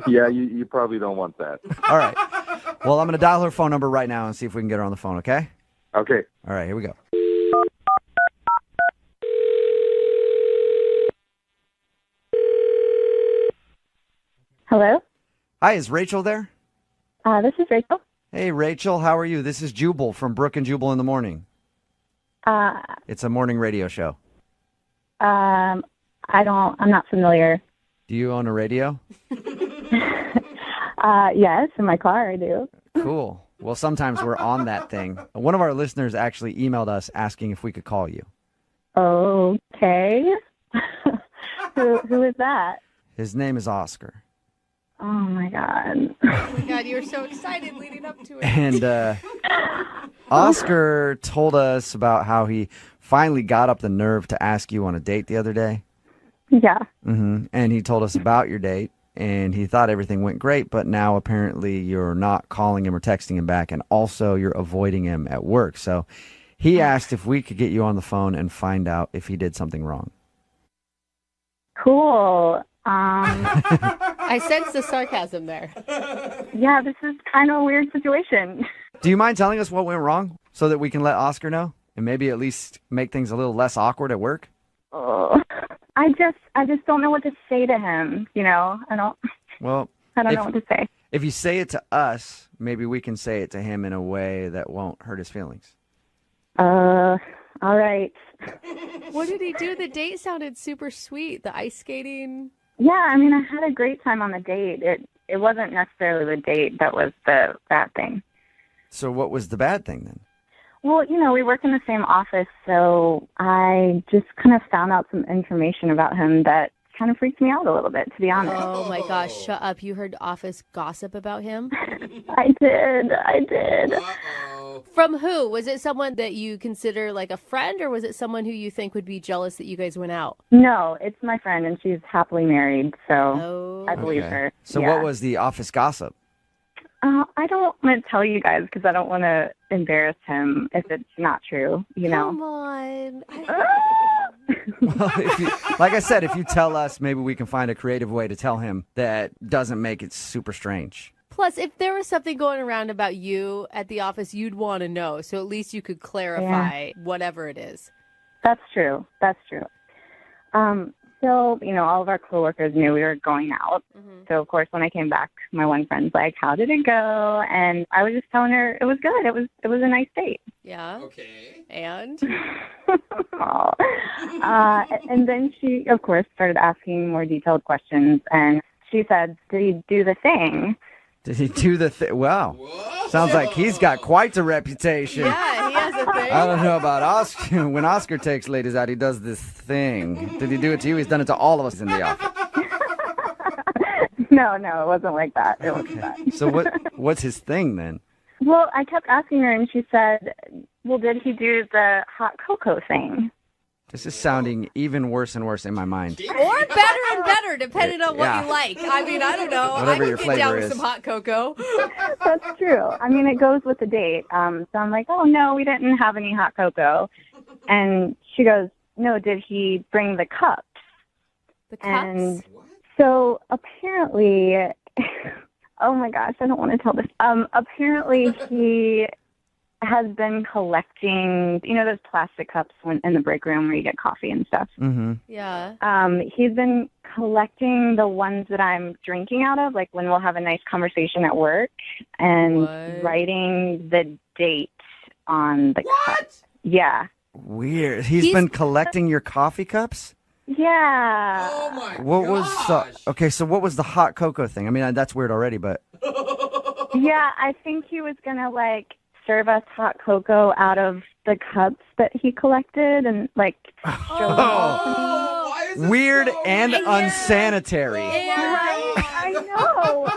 Yeah, you probably don't want that. All right. Well, I'm going to dial her phone number right now and see if we can get her on the phone, okay? Okay. All right, here we go. Hello? Hi, is Rachel there? This is Rachel. Hey, Rachel, how are you? This is Jubal from Brooke and Jubal in the morning. It's a morning radio show. I'm not familiar. Do you own a radio? Yes, in my car I do. Cool. Well, sometimes we're on that thing. One of our listeners actually emailed us asking if we could call you. Okay. Who is that? His name is Oscar. Oh my God. Oh my God, you were so excited leading up to it. And Oscar told us about how he finally got up the nerve to ask you on a date the other day. Yeah. And he told us about your date, and he thought everything went great, but now apparently you're not calling him or texting him back, and also you're avoiding him at work. So he asked if we could get you on the phone and find out if he did something wrong. Cool. I sense the sarcasm there. Yeah, this is kind of a weird situation. Do you mind telling us what went wrong so that we can let Oscar know and maybe at least make things a little less awkward at work? Oh, I just don't know what to say to him. You know, I don't know what to say. If you say it to us, maybe we can say it to him in a way that won't hurt his feelings. All right. What did he do? The date sounded super sweet. The ice skating. Yeah, I mean, I had a great time on the date. It wasn't necessarily the date that was the bad thing. So what was the bad thing then? Well, you know, we work in the same office, so I just kind of found out some information about him that kind of freaked me out a little bit, to be honest. Oh my gosh, shut up. You heard office gossip about him? I did. Uh-oh. From who? Was it someone that you consider like a friend, or was it someone who you think would be jealous that you guys went out? No, it's my friend, and she's happily married, so I believe her. So Yeah. what was the office gossip? I don't want to tell you guys because I don't want to embarrass him if it's not true, you know? Come on. Well, like I said, if you tell us, maybe we can find a creative way to tell him that doesn't make it super strange. Plus, if there was something going around about you at the office, you'd want to know. So at least you could clarify whatever it is. That's true. So, you know, all of our coworkers knew we were going out. So, of course, when I came back, my one friend's like, how did it go? And I was just telling her it was good. It was a nice date. Yeah. Okay. And? And then she, of course, started asking more detailed questions. And she said, did he do the thing? Did he do the thing? Wow. Sounds like he's got quite a reputation. Yeah, he has a thing. I don't know about Oscar. When Oscar takes ladies out, he does this thing. Did he do it to you? He's done it to all of us in the office. No, it wasn't like that. It wasn't that. So what's his thing then? Well, I kept asking her, and she said, well, did he do the hot cocoa thing? This is sounding even worse and worse in my mind. Or better and better, depending on what Yeah. you like. I mean, I don't know. Whatever I your can get down flavor with is. some hot cocoa. That's true. I mean, it goes with the date. So I'm like, oh, no, we didn't have any hot cocoa. And she goes, no, did he bring the cups? The cups? And so apparently, oh my gosh, I don't want to tell this. Apparently he has been collecting, those plastic cups in the break room where you get coffee and stuff. Mm-hmm. Yeah. He's been collecting the ones that I'm drinking out of, like when we'll have a nice conversation at work, and writing the date on the cup. Yeah. Weird. He's been collecting your coffee cups? Yeah. Oh my What was the hot cocoa thing? I mean, that's weird already, but Yeah, I think he was going to, serve us hot cocoa out of the cups that he collected and, weird and unsanitary. I know.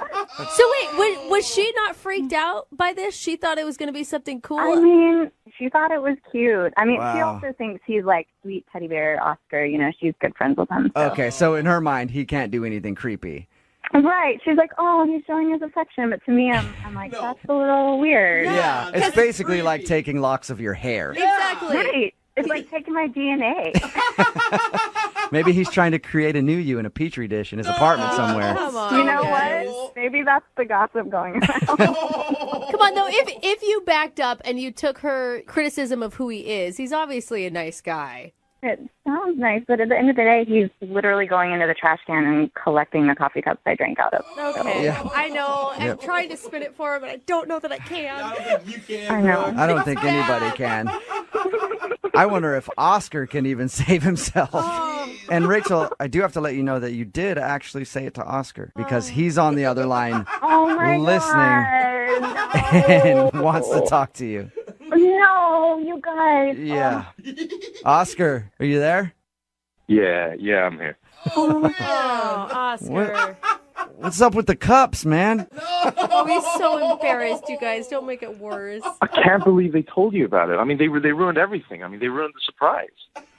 So wait, was she not freaked out by this? She thought it was going to be something cool? I mean, she thought it was cute. I mean, she Wow. also thinks he's sweet teddy bear Oscar. She's good friends with him. So. Okay, so in her mind, he can't do anything creepy. Right. She's like, oh, he's showing his affection. But to me, I'm like, that's a little weird. Yeah, it's basically like taking locks of your hair. Exactly. Right. It's like taking my DNA. Maybe he's trying to create a new you in a petri dish in his apartment somewhere. Come on, You know guys. what? Maybe that's the gossip going around. Come on, though. If you backed up and you took her criticism of who he is, he's obviously a nice guy. It sounds nice, but at the end of the day, he's literally going into the trash can and collecting the coffee cups I drank out of. Okay, Yeah. I know. I'm Yep. trying to spin it for him, but I don't know that I can. I know. I don't think anybody can. I wonder if Oscar can even save himself. And Rachel, I do have to let you know that you did actually say it to Oscar because he's on the other line Oh my listening God. and wants to talk to you. No, you guys. Yeah. Oscar, are you there? Yeah, I'm here. Oh, Oscar. What's up with the cups, man? Oh, he's so embarrassed, you guys. Don't make it worse. I can't believe they told you about it. I mean, they ruined everything. I mean, they ruined the surprise.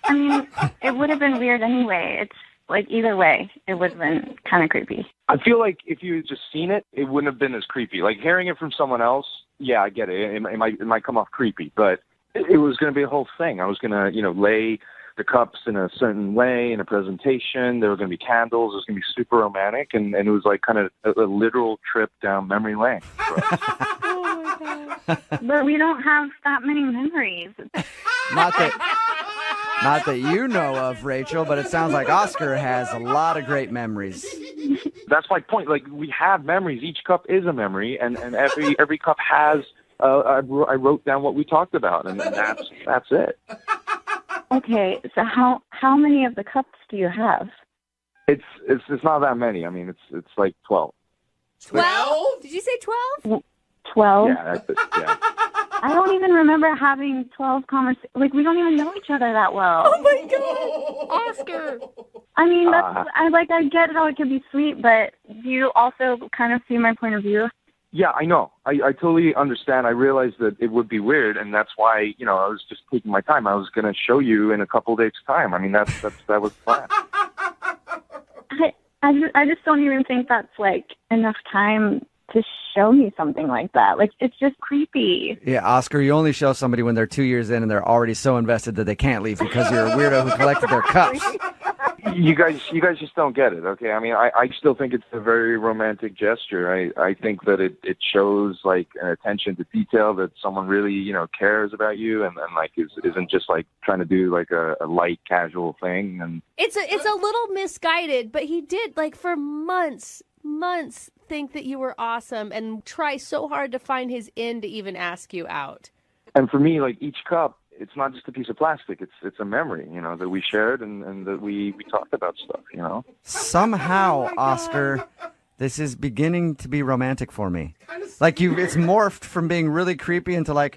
I mean, it would have been weird anyway. It's either way, it would have been kind of creepy. I feel like if you had just seen it, it wouldn't have been as creepy. Like hearing it from someone else, yeah, I get it. It might come off creepy, but it was going to be a whole thing. I was going to, lay the cups in a certain way in a presentation. There were going to be candles. It was going to be super romantic, and it was like kind of a literal trip down memory lane. Oh, my God. But we don't have that many memories. Not that you know of, Rachel, but it sounds like Oscar has a lot of great memories. That's my point. Like we have memories. Each cup is a memory, and every cup has. I wrote down what we talked about, and that's it. Okay, so how many of the cups do you have? It's not that many. I mean, it's like 12. 12? Did you say 12? 12? Yeah, yeah. I don't even remember having 12 conversations. Like, we don't even know each other that well. Oh, my God. Oscar. I mean, I get how it could be sweet, but do you also kind of see my point of view? Yeah, I know. I totally understand. I realized that it would be weird, and that's why, I was just taking my time. I was going to show you in a couple days' time. I mean, that was the plan. I just don't even think that's, enough time to show me something like that. It's just creepy. Yeah, Oscar, you only show somebody when they're 2 years in and they're already so invested that they can't leave because you're a weirdo who collected their cups. You guys just don't get it, okay? I mean, I still think it's a very romantic gesture. I think that it shows an attention to detail that someone really cares about you and isn't just trying to do a light casual thing. And It's a little misguided, but he did for months think that you were awesome and try so hard to find his in to even ask you out. And for me, each cup, it's not just a piece of plastic. It's a memory, that we shared and that we talked about stuff, Somehow, Oscar, this is beginning to be romantic for me. It's morphed from being really creepy into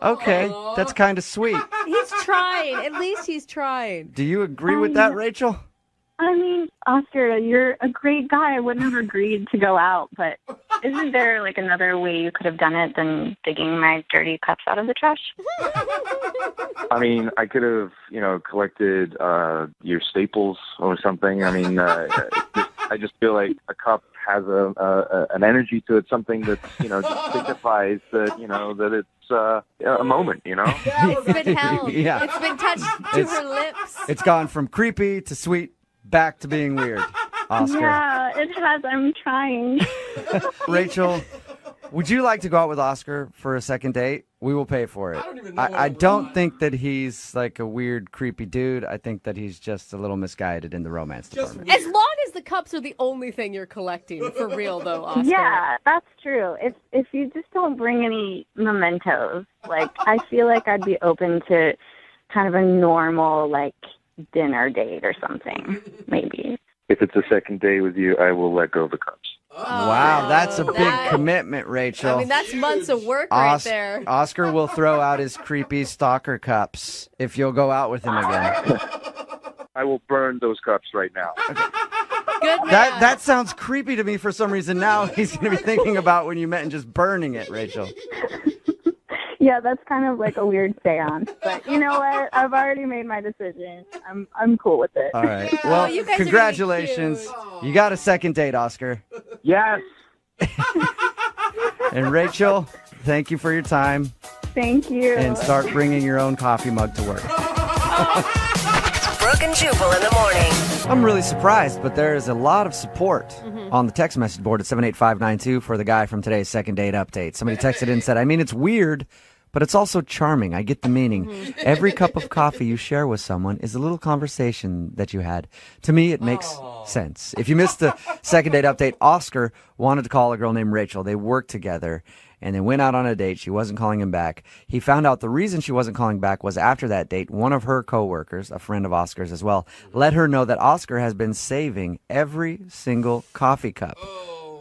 Okay, that's kind of sweet. He's trying. At least he's trying. Do you agree with that, Rachel? I mean, Oscar, you're a great guy. I wouldn't have agreed to go out, but isn't there like another way you could have done it than digging my dirty cups out of the trash? I mean, I could have, collected your staples or something. I mean, I just feel like a cup has an energy to it, something that signifies that that it's a moment. It's been held. Yeah. It's been touched to her lips. It's gone from creepy to sweet, back to being weird. Oscar. Yeah, it has. I'm trying. Rachel, would you like to go out with Oscar for a second date? We will pay for it. I don't think that he's like a weird, creepy dude. I think that he's just a little misguided in the romance department. As long as the cups are the only thing you're collecting, for real though, Oscar. Yeah, that's true. If you just don't bring any mementos, like I feel like I'd be open to kind of a normal like dinner date or something, maybe. If it's a second day with you, I will let go of the cups. Wow, that's a big commitment, Rachel. I mean, that's months of work right there. Oscar will throw out his creepy stalker cups if you'll go out with him again. I will burn those cups right now. Good man. That sounds creepy to me for some reason. Now he's going to be thinking about when you met and just burning it, Rachel. Yeah, that's kind of like a weird seance. But you know what? I've already made my decision. I'm cool with it. All right. Well, you guys are congratulations. really cute. You got a second date, Oscar. Yes. And Rachel, thank you for your time. Thank you. And start bringing your own coffee mug to work. Brooke and Jubal in the morning. I'm really surprised, but there is a lot of support on the text message board at 78592 for the guy from today's second date update. Somebody texted in and said, I mean, it's weird, but it's also charming. I get the meaning. Every cup of coffee you share with someone is a little conversation that you had. To me, it makes sense. If you missed the second date update, Oscar wanted to call a girl named Rachel. They worked together, and they went out on a date. She wasn't calling him back. He found out the reason she wasn't calling back was after that date, one of her coworkers, a friend of Oscar's as well, let her know that Oscar has been saving every single coffee cup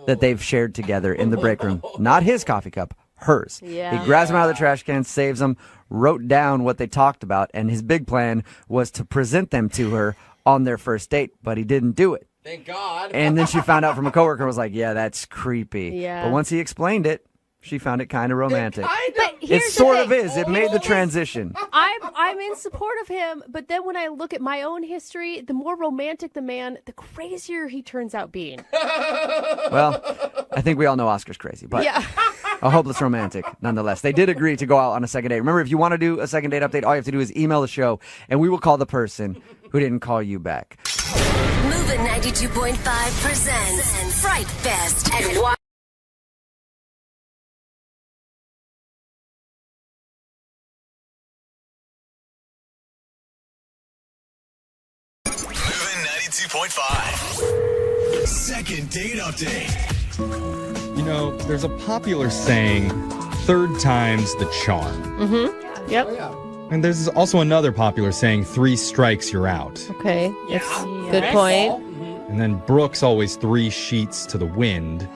that they've shared together in the break room. Not his coffee cup. Hers. Yeah. He grabs them out of the trash can, saves them, wrote down what they talked about, and his big plan was to present them to her on their first date, but he didn't do it. Thank God. And then she found out from a coworker and was like, yeah, that's creepy. Yeah. But once he explained it, she found it kind of romantic. But It here's the sort of thing. is. It made the transition. I'm in support of him, but then when I look at my own history, the more romantic the man, the crazier he turns out being. Well, I think we all know Oscar's crazy, but Yeah. a hopeless romantic nonetheless. They did agree to go out on a second date. Remember, if you want to do a second date update, all you have to do is email the show, and we will call the person who didn't call you back. Moving 92.5 presents Fright Fest at Moving 92.5. Second date update. You know, there's a popular saying, third time's the charm. Mm-hmm. Yep. And there's also another popular saying, 3 strikes, you're out. Okay. That's good point. And then Brooke's always 3 sheets to the wind.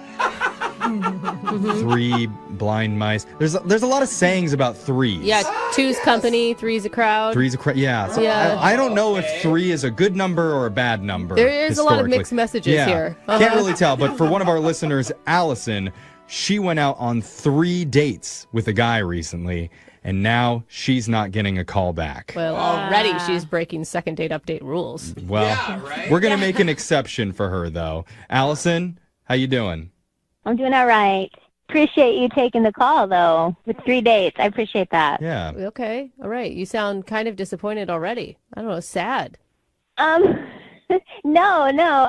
3 blind mice. There's a lot of sayings about threes. Yeah, 2's company, 3's a crowd. 3's a crowd. Yeah. So Yeah. I don't know if 3 is a good number or a bad number. There is a lot of historically. mixed messages Yeah. here. Can't really tell. But for one of our listeners, Allison, she went out on 3 dates with a guy recently, and now she's not getting a call back. Well, already she's breaking second date update rules. Well, we're going to make an exception for her, though. Allison, how you doing? I'm doing all right. Appreciate you taking the call, though, with 3 dates. I appreciate that. Yeah. Okay. All right. You sound kind of disappointed already. I don't know, sad. No.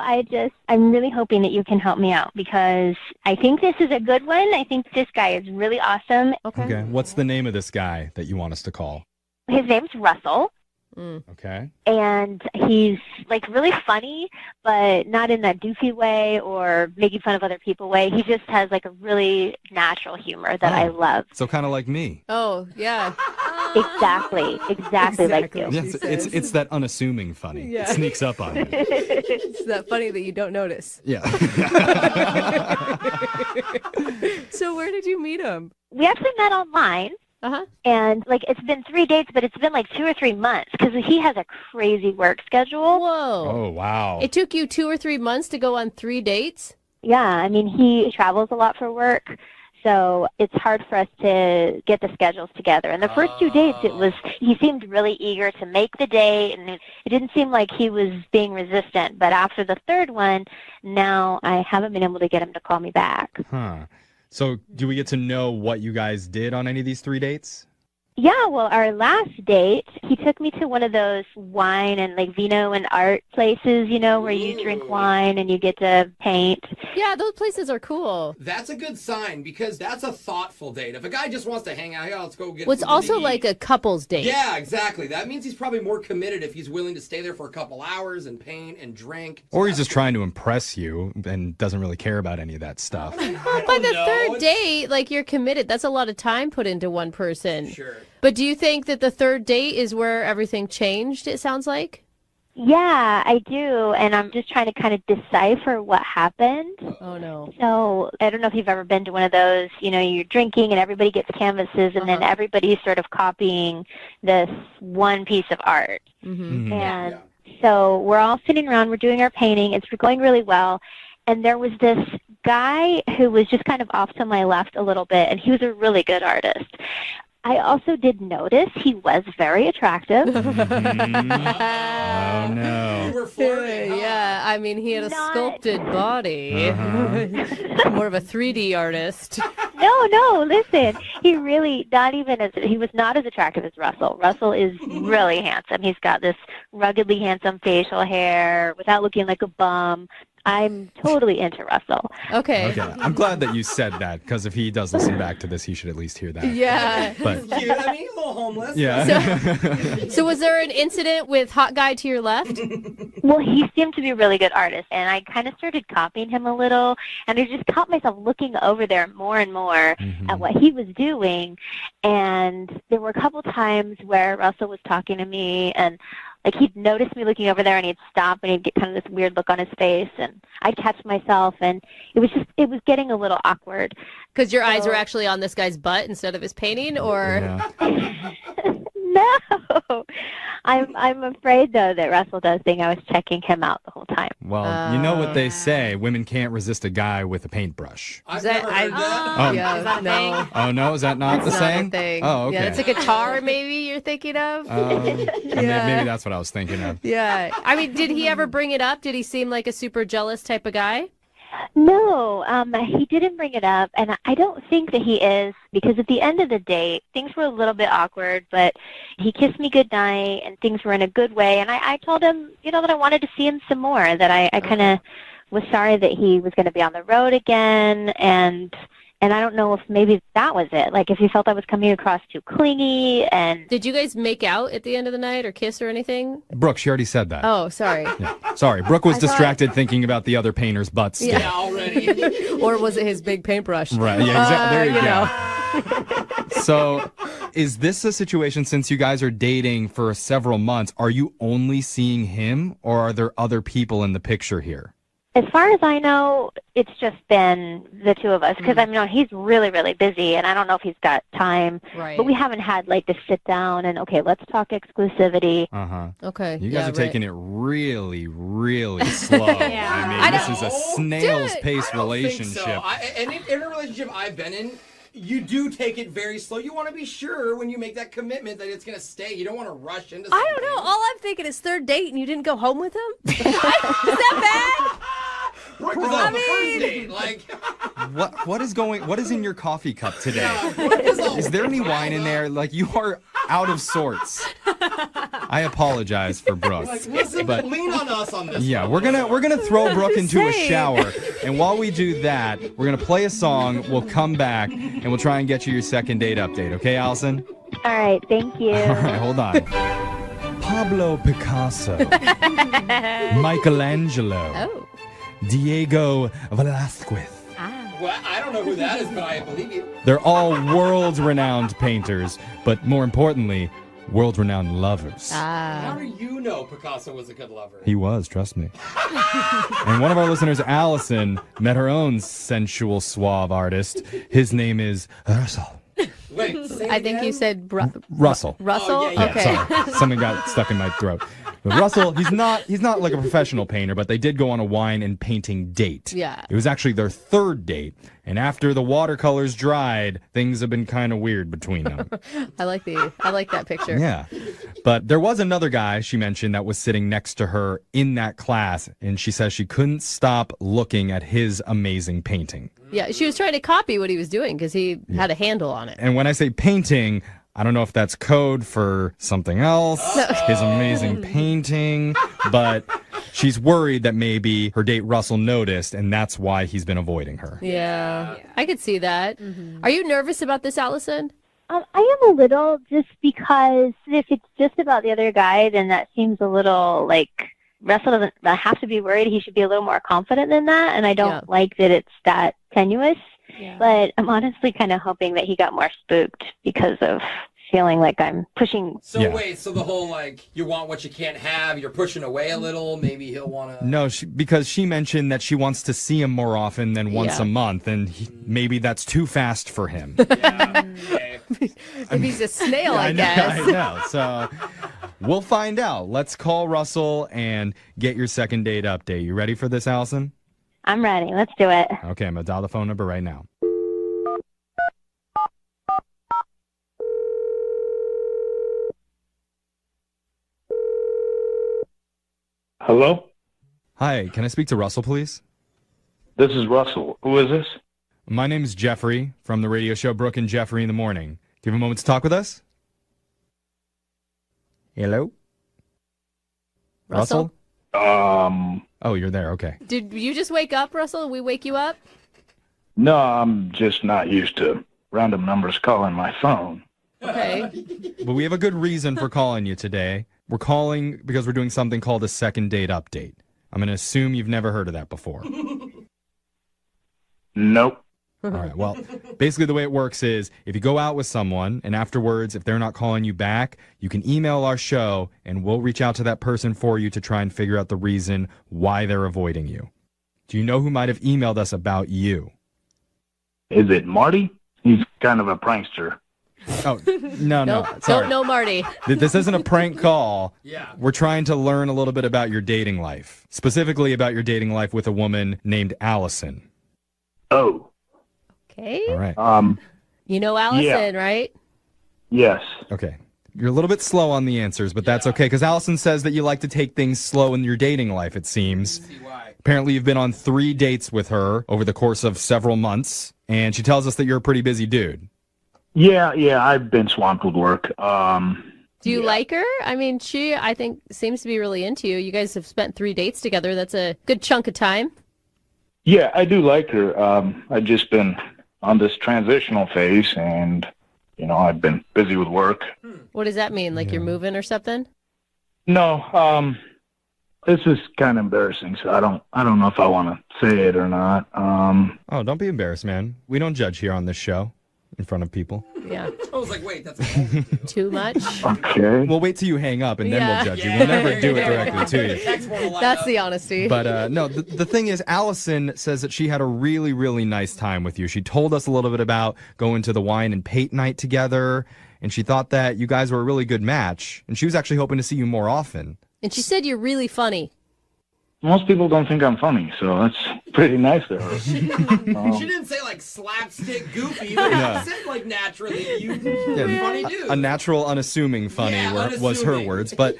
I'm really hoping that you can help me out because I think this is a good one. I think this guy is really awesome. Okay. What's the name of this guy that you want us to call? His name's Russell. Okay. And he's like really funny, but not in that doofy way or making fun of other people way. He just has like a really natural humor that I love. So kind of like me. Oh, yeah. Exactly like you. Yes, it's that unassuming funny. Yeah. It sneaks up on you. It's that funny that you don't notice. Yeah. So where did you meet him? We actually met online. Uh-huh. And, like, it's been 3 dates, but it's been, like, 2 or 3 months because he has a crazy work schedule. Whoa. Oh, wow. It took you 2 or 3 months to go on 3 dates? Yeah, I mean, he travels a lot for work, so it's hard for us to get the schedules together. And the first 2 dates, he seemed really eager to make the date, and it didn't seem like he was being resistant. But after the third one, now I haven't been able to get him to call me back. Huh. So do we get to know what you guys did on any of these 3 dates? Yeah, well, our last date, he took me to one of those wine and, like, vino and art places, you know, where you drink wine and you get to paint. Yeah, those places are cool. That's a good sign because that's a thoughtful date. If a guy just wants to hang out, let's go get Well, it's something also to eat. like a couple's date. Yeah, exactly. That means he's probably more committed if he's willing to stay there for a couple hours and paint and drink. Or he's just trying to impress you and doesn't really care about any of that stuff. Well, by the third date, like, you're committed. That's a lot of time put into one person. Sure. But do you think that the third date is where everything changed, it sounds like? Yeah, I do, and I'm just trying to kind of decipher what happened. Oh, no. So I don't know if you've ever been to one of those, you know, you're drinking and everybody gets canvases and then everybody's sort of copying this one piece of art. Mm-hmm. And so we're all sitting around, we're doing our painting, it's going really well, and there was this guy who was just kind of off to my left a little bit, and he was a really good artist. I also did notice he was very attractive. Oh, no. You were flirting, huh? Yeah, I mean, he had a sculpted body. More of a 3D artist. No, listen. He really, he was not as attractive as Russell. Russell is really handsome. He's got this ruggedly handsome facial hair without looking like a bum. I'm totally into Russell. Okay. I'm glad that you said that, because if he does listen back to this, he should at least hear that. Yeah. But Cute. I mean, a little homeless. yeah. So was there an incident with hot guy to your left? Well, he seemed to be a really good artist, and I kind of started copying him a little, and I just caught myself looking over there more and more at what he was doing, and there were a couple times where Russell was talking to me, and like he'd notice me looking over there, and he'd stop, and he'd get kind of this weird look on his face, and I'd catch myself, and it was getting a little awkward. Because your eyes were actually on this guy's butt instead of his painting, or? Yeah. No, I'm afraid though that Russell does think I was checking him out the whole time. Well, you know what they say: women can't resist a guy with a paintbrush. I've never heard that. Oh. Yeah, Is that a no. Oh no, is that not the That's not a saying? thing. Oh, okay. Yeah, it's a guitar maybe you're thinking of? Yeah. Maybe that's what I was thinking of. Yeah. I mean, did he ever bring it up? Did he seem like a super jealous type of guy? No, he didn't bring it up, and I don't think that he is, because at the end of the day, things were a little bit awkward, but he kissed me goodnight, and things were in a good way, and I told him, you know, that I wanted to see him some more, that I kind of was sorry that he was going to be on the road again, and I don't know if maybe that was it, like if he felt I was coming across too clingy, and... Did you guys make out at the end of the night or kiss or anything? Brooke, she already said that. Oh, sorry. Yeah. Sorry, Brooke was I thought- distracted thinking about the other painter's butt still. Yeah. Already. Or was it his big paintbrush? Right, yeah, exactly. There you you go. So, is this a situation, since you guys are dating for several months, are you only seeing him, or are there other people in the picture here? As far as I know, it's just been the two of us, because I know he's really, really busy, and I don't know if he's got time. Right. But we haven't had like to sit down and, okay, let's talk exclusivity. Okay. You guys are taking it really, really slow. I mean, this is a snail's pace I don't think relationship. so. And in a relationship I've been in, you do take it very slow. You want to be sure when you make that commitment that it's going to stay. You don't want to rush into something. I don't know. All I'm thinking is third date and you didn't go home with him? Is that bad? Brooke was on the first date. Like, What is in your coffee cup today? Brooke is all Is there any wine in there? Like, you are out of sorts. I apologize for Brooke. like, listen, but lean on us on this. yeah, one. we're gonna throw Brooke into a saying. shower, and while we do that, we're gonna play a song. We'll come back and we'll try and get you your second date update. Okay, Allison? All right, thank you. All right, hold on. Pablo Picasso, Michelangelo, Oh. Diego Velázquez. Well, I don't know who that is, but I believe you. They're all world-renowned painters, but more importantly, world-renowned lovers. How do you know Picasso was a good lover? He was, trust me. And one of our listeners, Allison, met her own sensual, suave artist. His name is Russell. Wait, say it I think you again? said Russell. Russell? Oh, yeah. Okay. Sorry, something got stuck in my throat. But Russell, he's not like a professional painter, but they did go on a wine and painting date. Yeah. It was actually their third date, and after the watercolors dried, things have been kind of weird between them. I like that picture. Yeah. But there was another guy she mentioned that was sitting next to her in that class, and she says she couldn't stop looking at his amazing painting. Yeah, she was trying to copy what he was doing because he had a handle on it. And when I say painting, I don't know if that's code for something else, his amazing painting, but she's worried that maybe her date Russell noticed, and that's why he's been avoiding her. Yeah, I could see that. Are you nervous about this, Allison? I am a little, just because if it's just about the other guy, then that seems a little like Russell doesn't have to be worried. He should be a little more confident than that, and I don't like that it's that tenuous. Yeah. But I'm honestly kind of hoping that he got more spooked because of feeling like I'm pushing. So wait, so the whole like you want what you can't have, you're pushing away a little. Maybe he'll want to. No, because she mentioned that she wants to see him more often than once a month, and maybe that's too fast for him. If he's a snail, I guess. I know. So we'll find out. Let's call Russell and get your second date update. You ready for this, Allison? I'm ready. Let's do it. Okay, I'm going to dial the phone number right now. Hello? Hi, can I speak to Russell, please? This is Russell. Who is this? My name is Jeffrey from the radio show Brooke and Jeffrey in the Morning. Do you have a moment to talk with us? Hello? Russell? Oh, you're there. Okay. Did you just wake up, Russell? Did we wake you up? No, I'm just not used to random numbers calling my phone. Okay. But we have a good reason for calling you today. We're calling because we're doing something called a second date update. I'm going to assume you've never heard of that before. Nope. All right. Well, basically the way it works is if you go out with someone and afterwards, if they're not calling you back, you can email our show and we'll reach out to that person for you to try and figure out the reason why they're avoiding you. Do you know who might have emailed us about you? Is it Marty? He's kind of a prankster. Oh, no. Sorry. Don't know Marty. This isn't a prank call. Yeah. We're trying to learn a little bit about your dating life, specifically about your dating life with a woman named Allison. Oh. Okay. All right. You know Allison, right? Yes. Okay. You're a little bit slow on the answers, but that's okay, because Allison says that you like to take things slow in your dating life, it seems. Apparently, you've been on 3 dates with her over the course of several months, and she tells us that you're a pretty busy dude. Yeah, I've been swamped with work. Do you like her? I mean, she, I think, seems to be really into you. You guys have spent 3 dates together. That's a good chunk of time. Yeah, I do like her. I've just been on this transitional phase, and, I've been busy with work. What does that mean? Like you're moving or something? No, this is kind of embarrassing, so I don't know if I want to say it or not. Oh, don't be embarrassed, man. We don't judge here on this show in front of people. Yeah. I was like, wait, that's too much. Okay. We'll wait till you hang up, and then we'll judge you. We'll never do it directly to you. That's the honesty. But no, the thing is, Allison says that she had a really, really nice time with you. She told us a little bit about going to the wine and paint night together, and she thought that you guys were a really good match, and she was actually hoping to see you more often. And she said you're really funny. Most people don't think I'm funny, so that's pretty nice of her. She didn't say like slapstick goofy, but she said like naturally you're a funny dude. A natural, unassuming funny was her words. But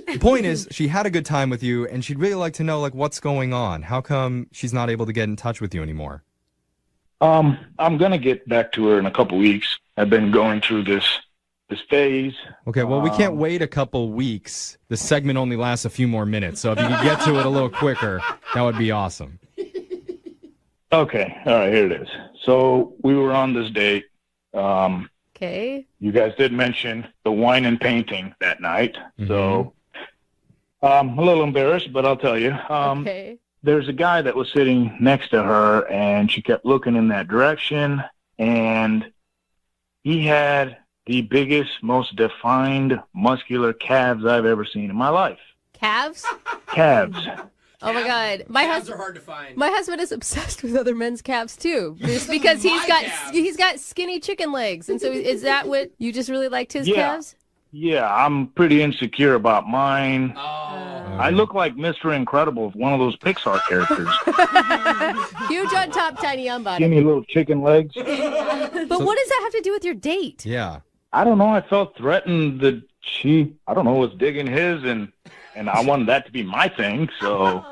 the point is, she had a good time with you, and she'd really like to know like what's going on. How come she's not able to get in touch with you anymore? I'm gonna get back to her in a couple weeks. I've been going through this phase. Okay, well, we can't wait a couple weeks. The segment only lasts a few more minutes, so if you could get to it a little quicker, that would be awesome. Okay, all right, here it is. So we were on this date. Okay. You guys did mention the wine and painting that night, so I'm a little embarrassed, but I'll tell you. Okay. There's a guy that was sitting next to her, and she kept looking in that direction, and he had the biggest, most defined, muscular calves I've ever seen in my life. Calves? Calves. Oh my God, Calves are hard to find. My husband is obsessed with other men's calves too, just because he's got skinny chicken legs, and so is that what you just really liked his calves? Yeah, I'm pretty insecure about mine. I look like Mr. Incredible, one of those Pixar characters. Huge on top, tiny on bottom. Skinny little chicken legs. But what does that have to do with your date? Yeah. I don't know. I felt threatened that she, I don't know, was digging his, and I wanted that to be my thing, so.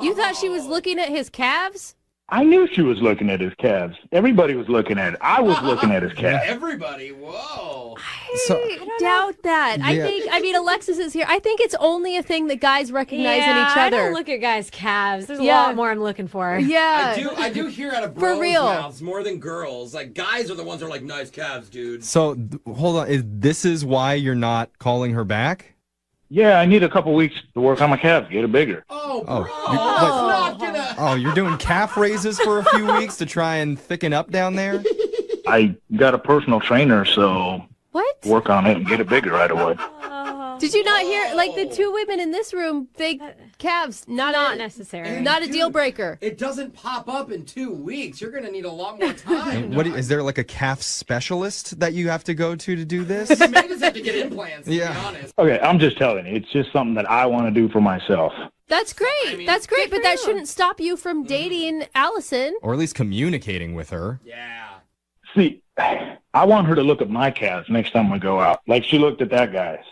You thought she was looking at his calves? I knew she was looking at his calves. Everybody was looking at it. I was looking at his calves. Everybody, whoa. I doubt that. Yeah. I mean, Alexis is here. I think it's only a thing that guys recognize in each I other. don't look at guys' calves. There's a lot more I'm looking for. Yeah. I do hear out of For bros' real. mouths more than girls. Like, guys are the ones that are like, nice calves, dude. So, hold on. This is why you're not calling her back? Yeah, I need a couple weeks to work on my calves, get it bigger. You're doing calf raises for a few weeks to try and thicken up down there? I got a personal trainer, so work on it and get it bigger right away. Did you not hear? Like the two women in this room, they calves not necessary. Not a deal breaker. It doesn't pop up in 2 weeks. You're going to need a lot more time. And is there like a calf specialist that you have to go to do this? You may just have to get implants, to be honest. Okay, I'm just telling you, it's just something that I want to do for myself. That's great. That's great, but that shouldn't stop you from dating Allison. Or at least communicating with her. Yeah. See, I want her to look at my calves next time we go out, like she looked at that guy's.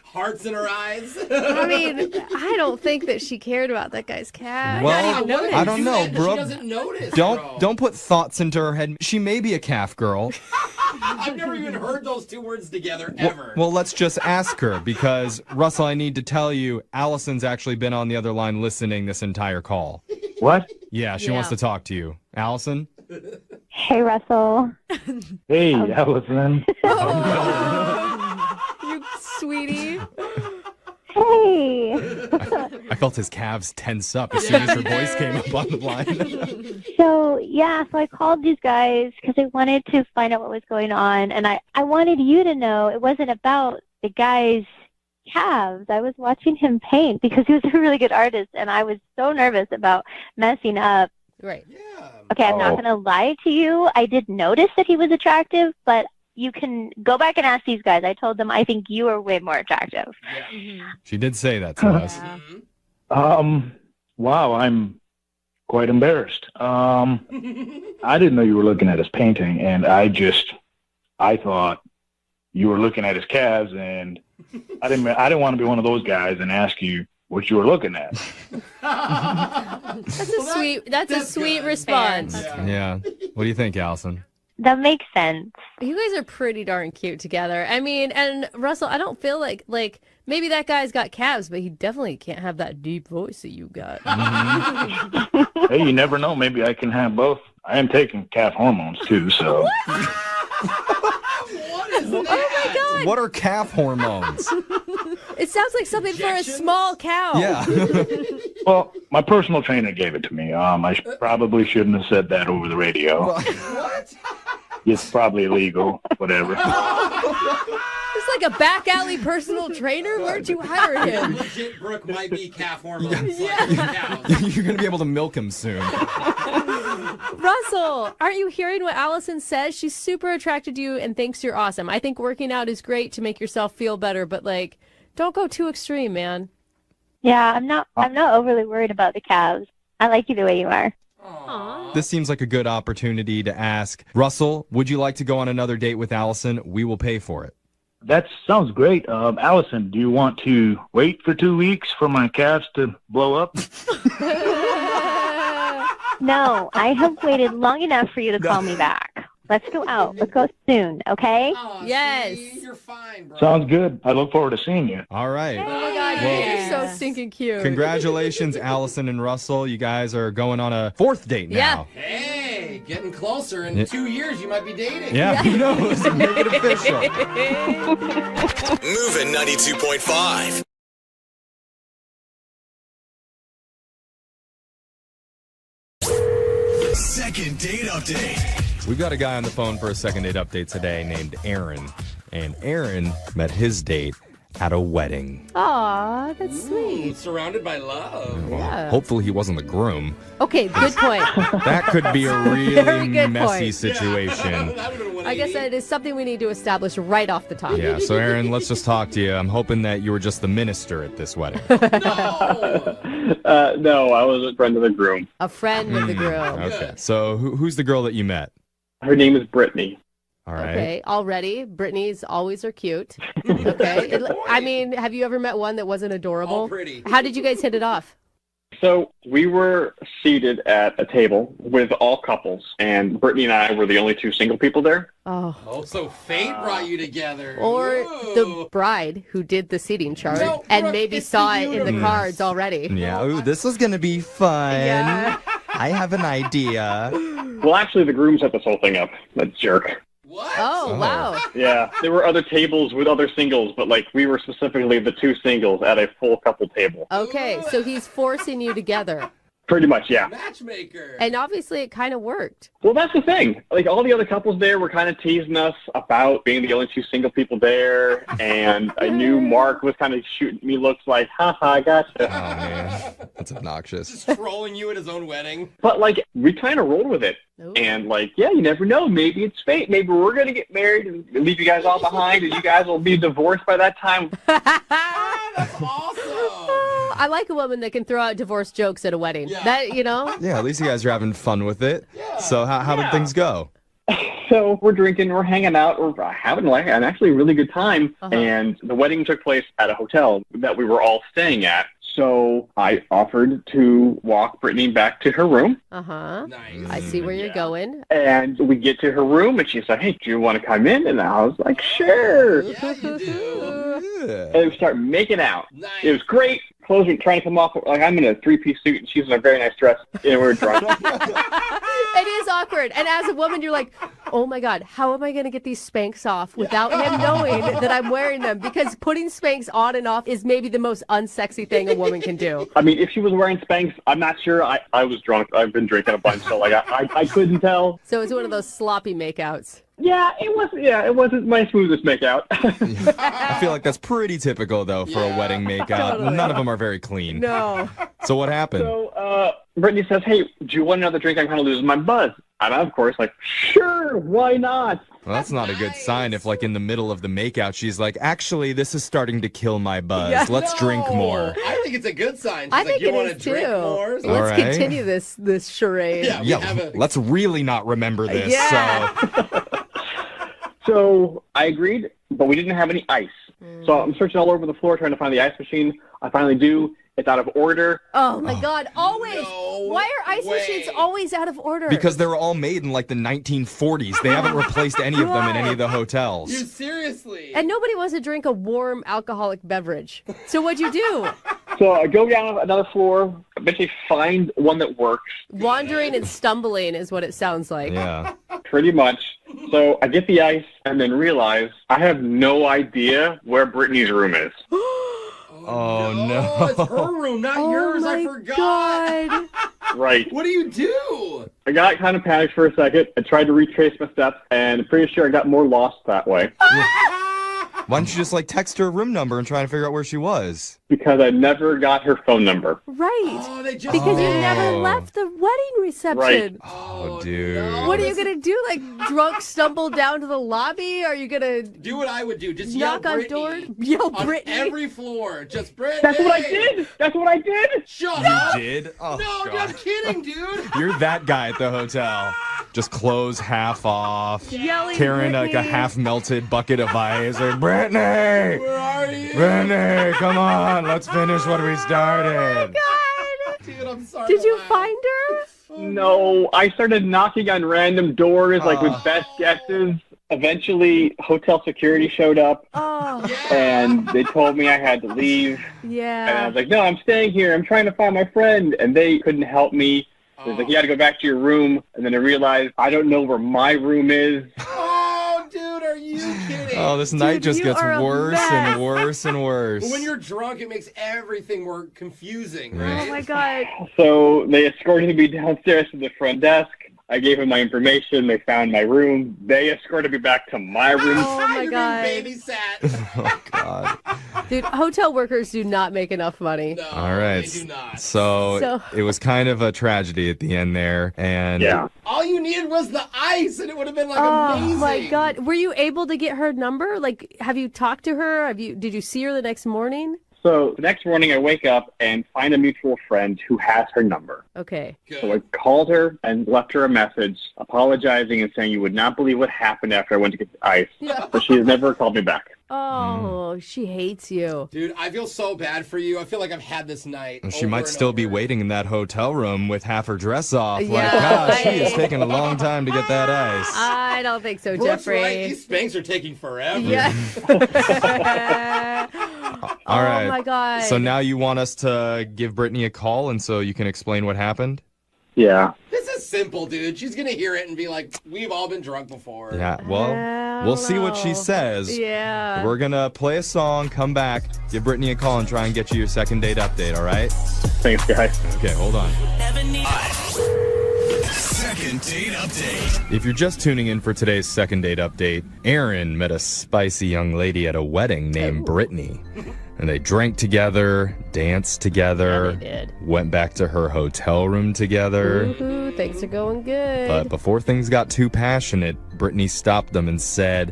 Hearts in her eyes. I mean, I don't think that she cared about that guy's calves. Well, I don't know, Brooke. She doesn't notice, Don't put thoughts into her head. She may be a calf girl. I've never even heard those two words together, ever. Well, let's just ask her because, Russell, I need to tell you, Allison's actually been on the other line listening this entire call. What? Yeah, she wants to talk to you. Allison? Hey, Russell. Hey, Allison. You sweetie. Hey. I felt his calves tense up as soon as her voice came up on the line. So I called these guys because I wanted to find out what was going on, and I wanted you to know it wasn't about the guy's calves. I was watching him paint because he was a really good artist, and I was so nervous about messing up. Right. Okay, I'm not going to lie to you. I did notice that he was attractive, but you can go back and ask these guys. I told them I think you are way more attractive. She did say that to us. Wow, I'm quite embarrassed. I didn't know you were looking at his painting, and I thought you were looking at his calves, and I didn't want to be one of those guys and ask you what you were looking at. That's a sweet response. Yeah. What do you think, Allison? That makes sense. You guys are pretty darn cute together. I mean, and Russell, I don't feel like maybe that guy's got calves, but he definitely can't have that deep voice that you got. Hey, you never know. Maybe I can have both. I am taking calf hormones too, so. Oh my God! What are calf hormones? It sounds like something for a small cow. Yeah. Well, my personal trainer gave it to me. I probably shouldn't have said that over the radio. What? It's probably illegal, whatever. It's like a back alley personal trainer. Where'd you hire him? Legit, Brooke might be calf hormones. You're going to be able to milk him soon. Russell, aren't you hearing what Allison says? She's super attracted to you and thinks you're awesome. I think working out is great to make yourself feel better, but don't go too extreme, man. Yeah, I'm not overly worried about the calves. I like you the way you are. This seems like a good opportunity to ask, Russell, would you like to go on another date with Allison? We will pay for it. That sounds great. Allison, do you want to wait for 2 weeks for my calves to blow up? No, I have waited long enough for you to call me back. Let's go out. Let's go soon, okay? Yes. You're fine, bro. Sounds good. I look forward to seeing you. All right. Oh my God, you're so stinking cute. Congratulations, Allison and Russell. You guys are going on a fourth date now. Hey, getting closer. In 2 years, you might be dating. Yeah, who knows? Make it official. Moving 92.5. Second date update. We've got a guy on the phone for a second date update today named Aaron. And Aaron met his date at a wedding. Aw, that's sweet. Surrounded by love. Yeah. Hopefully he wasn't the groom. Okay, good point. That could be a Very really good messy point. situation. I guess that is something we need to establish right off the top. Yeah, so Aaron, let's just talk to you. I'm hoping that you were just the minister at this wedding. No, I was a friend of the groom. A friend of the groom. Okay, so who's the girl that you met? Her name is Brittany. All right. Okay, already. Brittany's always are cute. Okay. I mean, have you ever met one that wasn't adorable? All pretty. How did you guys hit it off? So we were seated at a table with all couples, and Brittany and I were the only two single people there. Oh, so fate brought you together. or the bride who did the seating chart and maybe saw it in the cards already. Yeah, ooh, this is going to be fun. Yeah. I have an idea. Well, actually, the groom set this whole thing up. That jerk. Oh, wow. Yeah, there were other tables with other singles, but like we were specifically the two singles at a full couple table. Okay, so he's forcing you together. Pretty much, yeah. Matchmaker. And obviously it kind of worked. Well, that's the thing. Like, all the other couples there were kind of teasing us about being the only two single people there, and I knew Mark was kind of shooting me looks like, haha, I gotcha. Oh, man. That's obnoxious. Just trolling you at his own wedding. But, like, we kind of rolled with it. And, like, yeah, you never know. Maybe it's fate. Maybe we're going to get married and leave you guys all behind, and you guys will be divorced by that time. That's awesome. I like a woman that can throw out divorce jokes at a wedding. That, you know? Yeah, at least you guys are having fun with it. So how did things go? So we're drinking, we're hanging out, we're having like an actually really good time. And the wedding took place at a hotel that we were all staying at. So I offered to walk Brittany back to her room. Nice. I see where you're going. And we get to her room, and she's like, hey, do you want to come in? And I was like, sure. Yeah, you do. And we start making out. It was great. Clothes were trying to come off. Like, I'm in a three-piece suit, and she's in a very nice dress. And we're drunk. It is awkward. And as a woman, you're like, oh my God, how am I going to get these Spanx off without him knowing that I'm wearing them? Because putting Spanx on and off is maybe the most unsexy thing a woman can do. I mean, if she was wearing Spanx, I'm not sure. I was drunk. I've been drinking a bunch, so like I couldn't tell. So it's one of those sloppy makeouts. Yeah, it wasn't my smoothest makeout. I feel like that's pretty typical, though, for a wedding makeout. Totally. None of them are very clean. No. So what happened? So Brittany says, hey, do you want another drink? I'm kind of losing my buzz. And I'm, of course, like, sure, why not? Well, that's not a good sign if, like, in the middle of the makeout, she's like, actually, this is starting to kill my buzz. Yeah. Let's drink more. I think it's a good sign. She's I like, think you it want is to drink too. more? So- Let's All right. continue this charade. Yeah, let's really not remember this. Yeah. So I agreed, but we didn't have any ice. So I'm searching all over the floor trying to find the ice machine. I finally do. It's out of order. Oh my God, always. Why are ice machines always out of order? Because they were all made in, like, the 1940s. They haven't replaced any of them in any of the hotels. You seriously? And nobody wants to drink a warm alcoholic beverage. So what'd you do? So I go down another floor, eventually find one that works. Wandering and stumbling is what it sounds like. Yeah. Pretty much. So I get the ice and then realize I have no idea where Brittany's room is. Oh, no. Oh, it's her room, not yours. I forgot. God. Right. What do you do? I got kind of panicked for a second. I tried to retrace my steps, and I'm pretty sure I got more lost that way. Why don't you just, like, text her room number and try to figure out where she was? Because I never got her phone number. Right. Oh, they just Because you Oh. never left the wedding reception. Right. Oh, dude. What are you going to do? Like, drunk stumble down to the lobby? Are you going to do what I would do. Just knock yell on Brittany doors? Yell on Brittany? every floor. Just Brittany. That's what I did. That's what I did. Shut up. You did? Oh, No, God. I'm kidding, dude. You're that guy at the hotel. Just clothes half off. Yelling Carrying, like, a Brittany. half-melted bucket of ice. Like, Brittany! Where are you? Brittany, come on. Let's finish what we started. Dude, I'm sorry. Did to you laugh. find her? No, I started knocking on random doors, like with best guesses. Eventually, hotel security showed up, Oh, and they told me I had to leave. And I yeah. was like, no, I'm staying here. I'm trying to find my friend. And they couldn't help me. They was like, you got to go back to your room. And then I realized I don't know where my room is. Oh, dude, are you kidding? Oh, this night just you gets are a worse mess. and worse and worse. But when you're drunk, it makes everything more confusing, right? Oh my God. So they escorted me downstairs to the front desk. I gave them my information. They found my room. They escorted me back to my room. Oh my God. Babysat. Oh, God. Dude, hotel workers do not make enough money. All right. So it was kind of a tragedy at the end there. And All you needed was the ice, and it would have been like Oh amazing. my God. Were you able to get her number? Like, have you talked to her? Did you see her the next morning? So the next morning I wake up and find a mutual friend who has her number. Okay. So I called her and left her a message apologizing and saying you would not believe what happened after I went to get the ice. But she has never called me back. Oh, she hates you. Dude, I feel so bad for you. I feel like I've had this night. she might still be waiting in that hotel room with half her dress off. Like, Yeah. gosh, she is taking a long time to get that ice. I don't think so, Brooke's Jeffrey. right. These spanks are taking forever. Yeah. All right. Oh my God. So now you want us to give Brittany a call and so you can explain what happened? Yeah. This is simple, dude. She's going to hear it and be like, we've all been drunk before. Yeah, well, we'll see what she says. Yeah. We're going to play a song, come back, give Brittany a call, and try and get you your second date update, all right? Thanks, guys. Okay, hold on. Second date update. If you're just tuning in for today's second date update, Aaron met a spicy young lady at a wedding named Brittany. And they drank together, danced together, Yeah, they did. went back to her hotel room together. Woohoo, things are going good. But before things got too passionate, Brittany stopped them and said,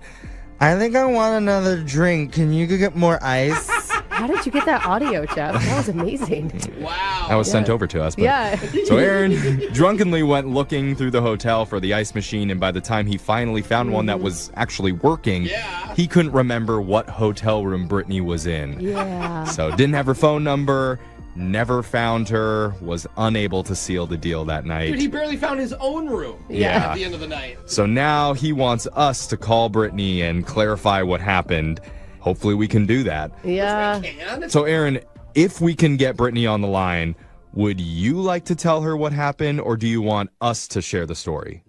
I think I want another drink. Can you go get more ice? How did you get that audio, Jeff? That was amazing. Wow. That was sent over to us. But... Yeah. So Aaron drunkenly went looking through the hotel for the ice machine, and by the time he finally found one that was actually working, he couldn't remember what hotel room Brittany was in. Yeah. So didn't have her phone number, never found her, was unable to seal the deal that night. Dude, he barely found his own room Yeah. at the end of the night. So now he wants us to call Brittany and clarify what happened. Hopefully we can do that. Yeah. So Aaron, if we can get Brittany on the line, would you like to tell her what happened, or do you want us to share the story?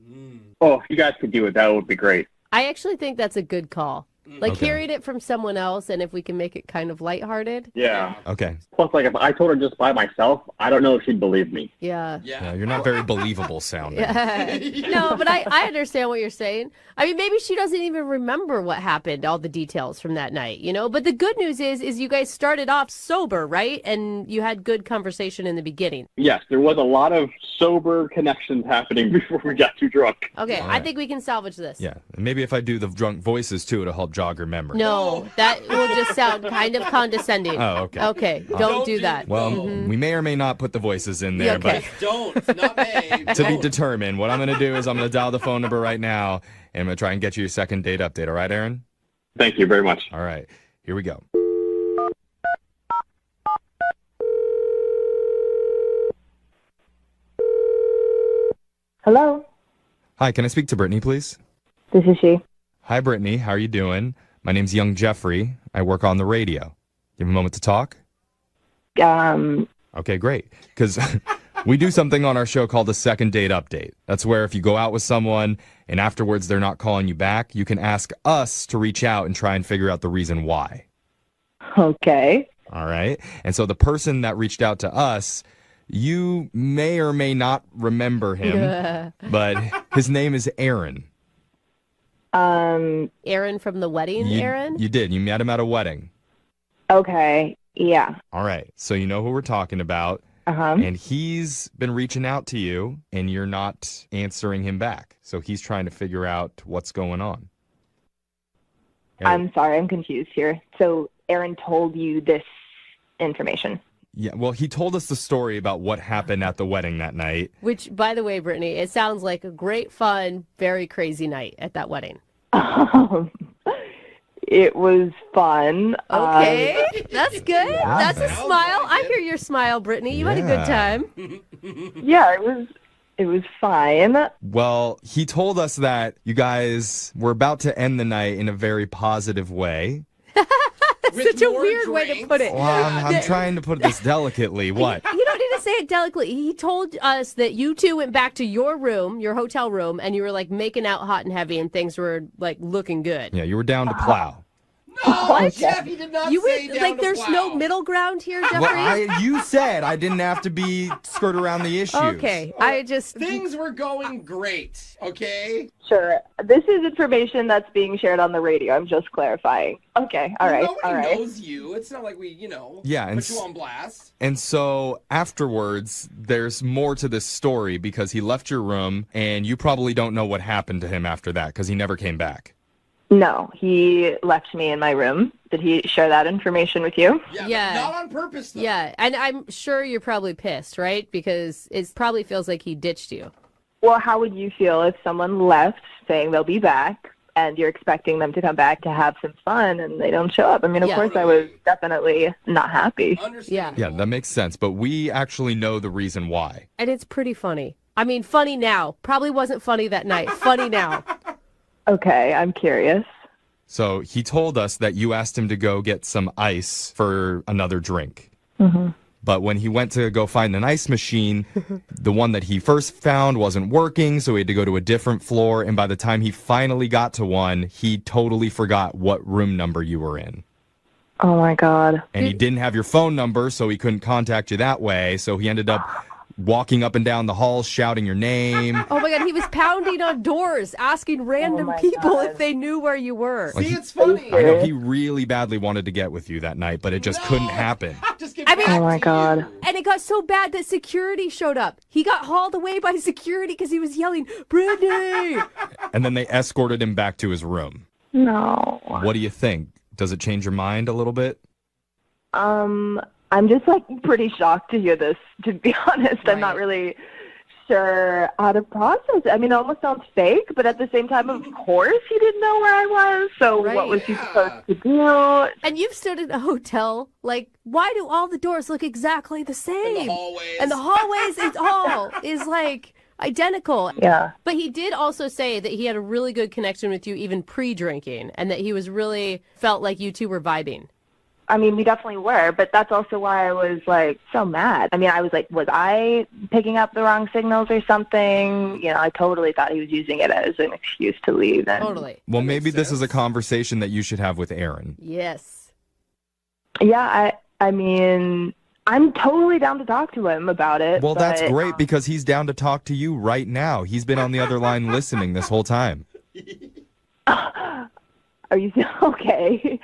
Oh, if you guys could do it, that would be great. I actually think that's a good call. Like Okay. hearing it from someone else, and if we can make it kind of lighthearted. Yeah. Okay. Plus, like, if I told her just by myself, I don't know if she'd believe me. Yeah. Yeah, you're not very believable sounding. Yeah. No, but I understand what you're saying. I mean, maybe she doesn't even remember what happened, all the details from that night, you know? But the good news is you guys started off sober, right? And you had good conversation in the beginning. Yes, there was a lot of sober connections happening before we got too drunk. Okay, All I right. think we can salvage this. Yeah. And maybe if I do the drunk voices too, it'll help jog her memory. No, that will just sound kind of condescending. Oh, okay. Okay, don't do that. Well, we may or may not put the voices in there, Okay. Don't. Not me. but to be determined, what I'm going to do is I'm going to dial the phone number right now, and I'm going to try and get you your second date update. All right, Aaron? Thank you very much. All right. Here we go. Hello, Hi, can I speak to Brittany, please? this is she. Hi, Brittany. How are you doing? My name's Young Jeffrey. I work on the radio. You have a moment to talk? Okay, great. Because we do something on our show called a second date update. That's where if you go out with someone and afterwards they're not calling you back, you can ask us to reach out and try and figure out the reason why. Okay. All right? And so the person that reached out to us, you may or may not remember him, but his name is Aaron. Aaron from the wedding, Aaron? You did. You met him at a wedding. Okay. Yeah. All right. So you know who we're talking about. Uh-huh. And he's been reaching out to you, and you're not answering him back. So he's trying to figure out what's going on. I'm sorry, I'm confused here. So Aaron told you this information. Yeah, well, he told us the story about what happened at the wedding that night. Which, by the way, Brittany, it sounds like a great, fun, very crazy night at that wedding. It was fun. Okay, that's good. Yeah. That's a smile. I hear your smile, Brittany. You had a good time. Yeah, it was fine. Well, he told us that you guys were about to end the night in a very positive way. That's such a weird way to put it. Well, I'm trying to put this delicately. What? You don't need to say it delicately. He told us that you two went back to your room, your hotel room, and you were like making out hot and heavy, and things were like looking good. Yeah, you were down to plow. No, Jeff, he did not You say would down like. to There's plow. no middle ground here, Jeffrey. Well, you said I didn't have to be skirt around the issues. Okay, I just Things were going great, okay? Sure. This is information that's being shared on the radio. I'm just clarifying. Okay. All right. Nobody all right. knows you. It's not like we, Yeah, and put you on blast. And so afterwards, there's more to this story because he left your room, and you probably don't know what happened to him after that because he never came back. No, he left me in my room. Did he share that information with you? Yeah. Not on purpose, though. Yeah, and I'm sure you're probably pissed, right? Because it probably feels like he ditched you. Well, how would you feel if someone left saying they'll be back and you're expecting them to come back to have some fun and they don't show up? I mean, of course I was definitely not happy. Yeah. Yeah, that makes sense. But we actually know the reason why. And it's pretty funny. I mean, funny now. Probably wasn't funny that night. Funny now. Okay, I'm curious. So he told us that you asked him to go get some ice for another drink. Mm-hmm. But when he went to go find an ice machine, the one that he first found wasn't working, so he had to go to a different floor. And by the time he finally got to one, he totally forgot what room number you were in. Oh, my God. And he didn't have your phone number, so he couldn't contact you that way. So he ended up walking up and down the halls, shouting your name. Oh my God, he was pounding on doors, asking random people if they knew where you were. Like, it's funny. I know he really badly wanted to get with you that night, but it just couldn't happen. I mean, oh my God. And it got so bad that security showed up. He got hauled away by security because he was yelling, Brittany! And then they escorted him back to his room. No. What do you think? Does it change your mind a little bit? I'm just like pretty shocked to hear this, to be honest. I'm not really sure how to process it. I mean, it almost sounds fake, but at the same time, of course, he didn't know where I was. So what was he supposed to do? And you've stood in a hotel. Like, why do all the doors look exactly the same? And the hallways, it's all is like identical. Yeah. But he did also say that he had a really good connection with you even pre-drinking and that he was really felt like you two were vibing. I mean, we definitely were, but that's also why I was, like, so mad. I mean, I was like, was I picking up the wrong signals or something? You know, I totally thought he was using it as an excuse to leave. And, Totally. Well, maybe this is a conversation that you should have with Aaron. Yes. Yeah, I mean, I'm totally down to talk to him about it. Well, that's but, great because he's down to talk to you right now. He's been on the other line listening this whole time. Are you okay?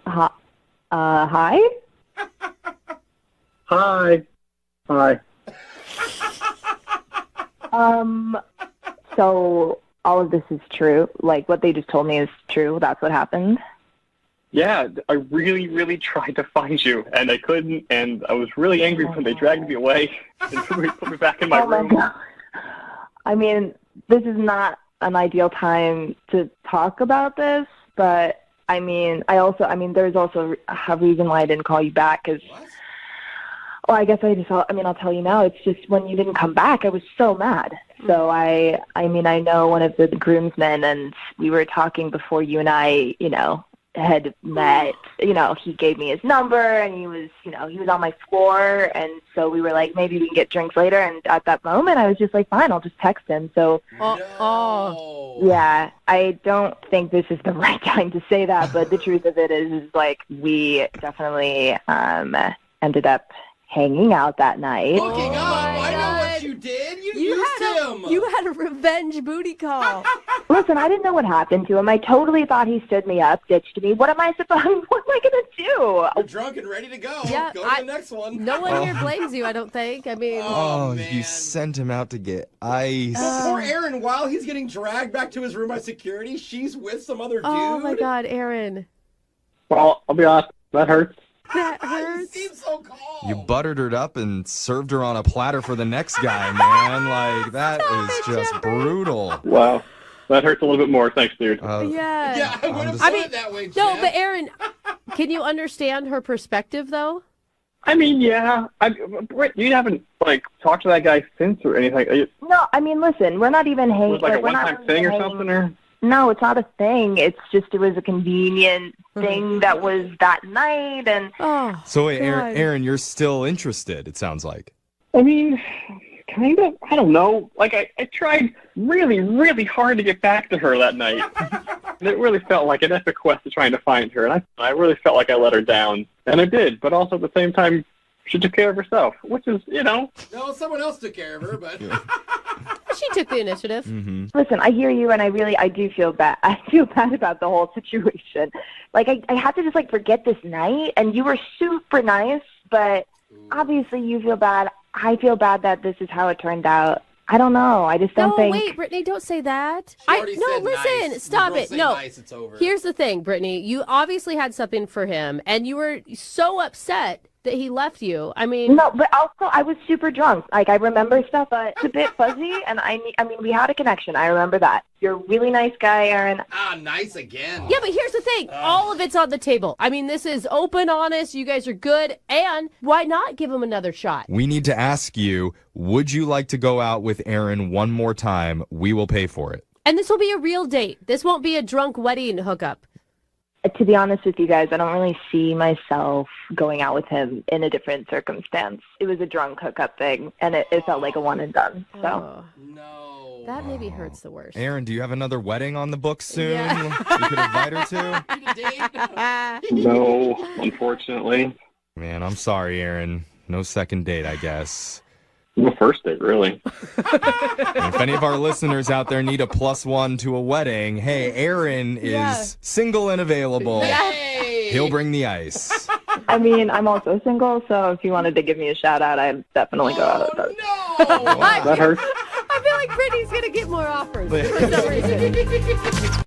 Hi? Hi. Hi. So all of this is true? Like, what they just told me is true? That's what happened? Yeah, I really, really tried to find you, and I couldn't, and I was really angry when they dragged me away and put me back in my room. God. I mean, this is not an ideal time to talk about this, but I mean, there's also a reason why I didn't call you back, because, well, I guess I'll tell you now. It's just when you didn't come back, I was so mad. So I know one of the groomsmen, and we were talking before you and I, had met. He gave me his number, and he was on my floor, and so we were like, maybe we can get drinks later. And at that moment, I was just like, fine, I'll just text him. So, yeah, I don't think this is the right time to say that, but the truth of it is like we definitely ended up hanging out that night. Hooking up? I know what you did. You used him. You had a revenge booty call. Listen, I didn't know what happened to him. I totally thought he stood me up, ditched me. What am I going to do? We're drunk and ready to go. Yeah, go to the next one. No one here blames you, I don't think. I mean, You sent him out to get ice. Poor Aaron, while he's getting dragged back to his room by security, she's with some other dude. Oh my God, Aaron. Well, I'll be honest, that hurts. That hurts. He seems so calm. You buttered her up and served her on a platter for the next guy, man. Like, that is just brutal. Wow. That hurts a little bit more. Thanks, dude. Yeah. I would have said it that way, Jeff. No, but Aaron, can you understand her perspective, though? I mean, yeah. Britt, you haven't, talked to that guy since or anything. No, I mean, listen, we're not even hanging. Was it a one-time thing or something? Or? No, it's not a thing. It's just it was a convenient thing that was that night. And So wait, Aaron, you're still interested, it sounds like. I mean, kind of. I don't know. I tried really, really hard to get back to her that night. And it really felt like an epic quest to trying to find her, and I really felt like I let her down, and I did. But also at the same time, she took care of herself, which is, No, someone else took care of her, but She took the initiative. Mm-hmm. Listen, I hear you, and I do feel bad. I feel bad about the whole situation. Like, I had to just, forget this night, and you were super nice, but obviously you feel bad. I feel bad that this is how it turned out. I don't know. I just don't think... No, wait, Brittany, don't say that. already said listen, nice. stop The girl it. say No, nice, it's over. Here's the thing, Brittany. You obviously had something for him, and you were so upset that he left you. I mean... No, but also I was super drunk. I remember stuff, but it's a bit fuzzy, and I mean, we had a connection. I remember that. You're a really nice guy, Aaron. Nice again. Yeah, but here's the thing. All of it's on the table. I mean, this is open, honest. You guys are good. And why not give him another shot? We need to ask you, would you like to go out with Aaron one more time? We will pay for it. And this will be a real date. This won't be a drunk wedding hookup. To be honest with you guys, I don't really see myself going out with him in a different circumstance. It was a drunk hookup thing, and it felt like a one and done. So. No. That maybe hurts the worst. Aaron, do you have another wedding on the books soon? Yeah. You could invite her to? No, unfortunately. Man, I'm sorry, Aaron. No second date, I guess. No first date, really. And if any of our listeners out there need a +1 to a wedding, hey, Aaron is single and available. Yay! He'll bring the ice. I mean, I'm also single, so if you wanted to give me a shout out, I'd definitely go out. That hurts. I feel like Brittany's going to get more offers for some reason.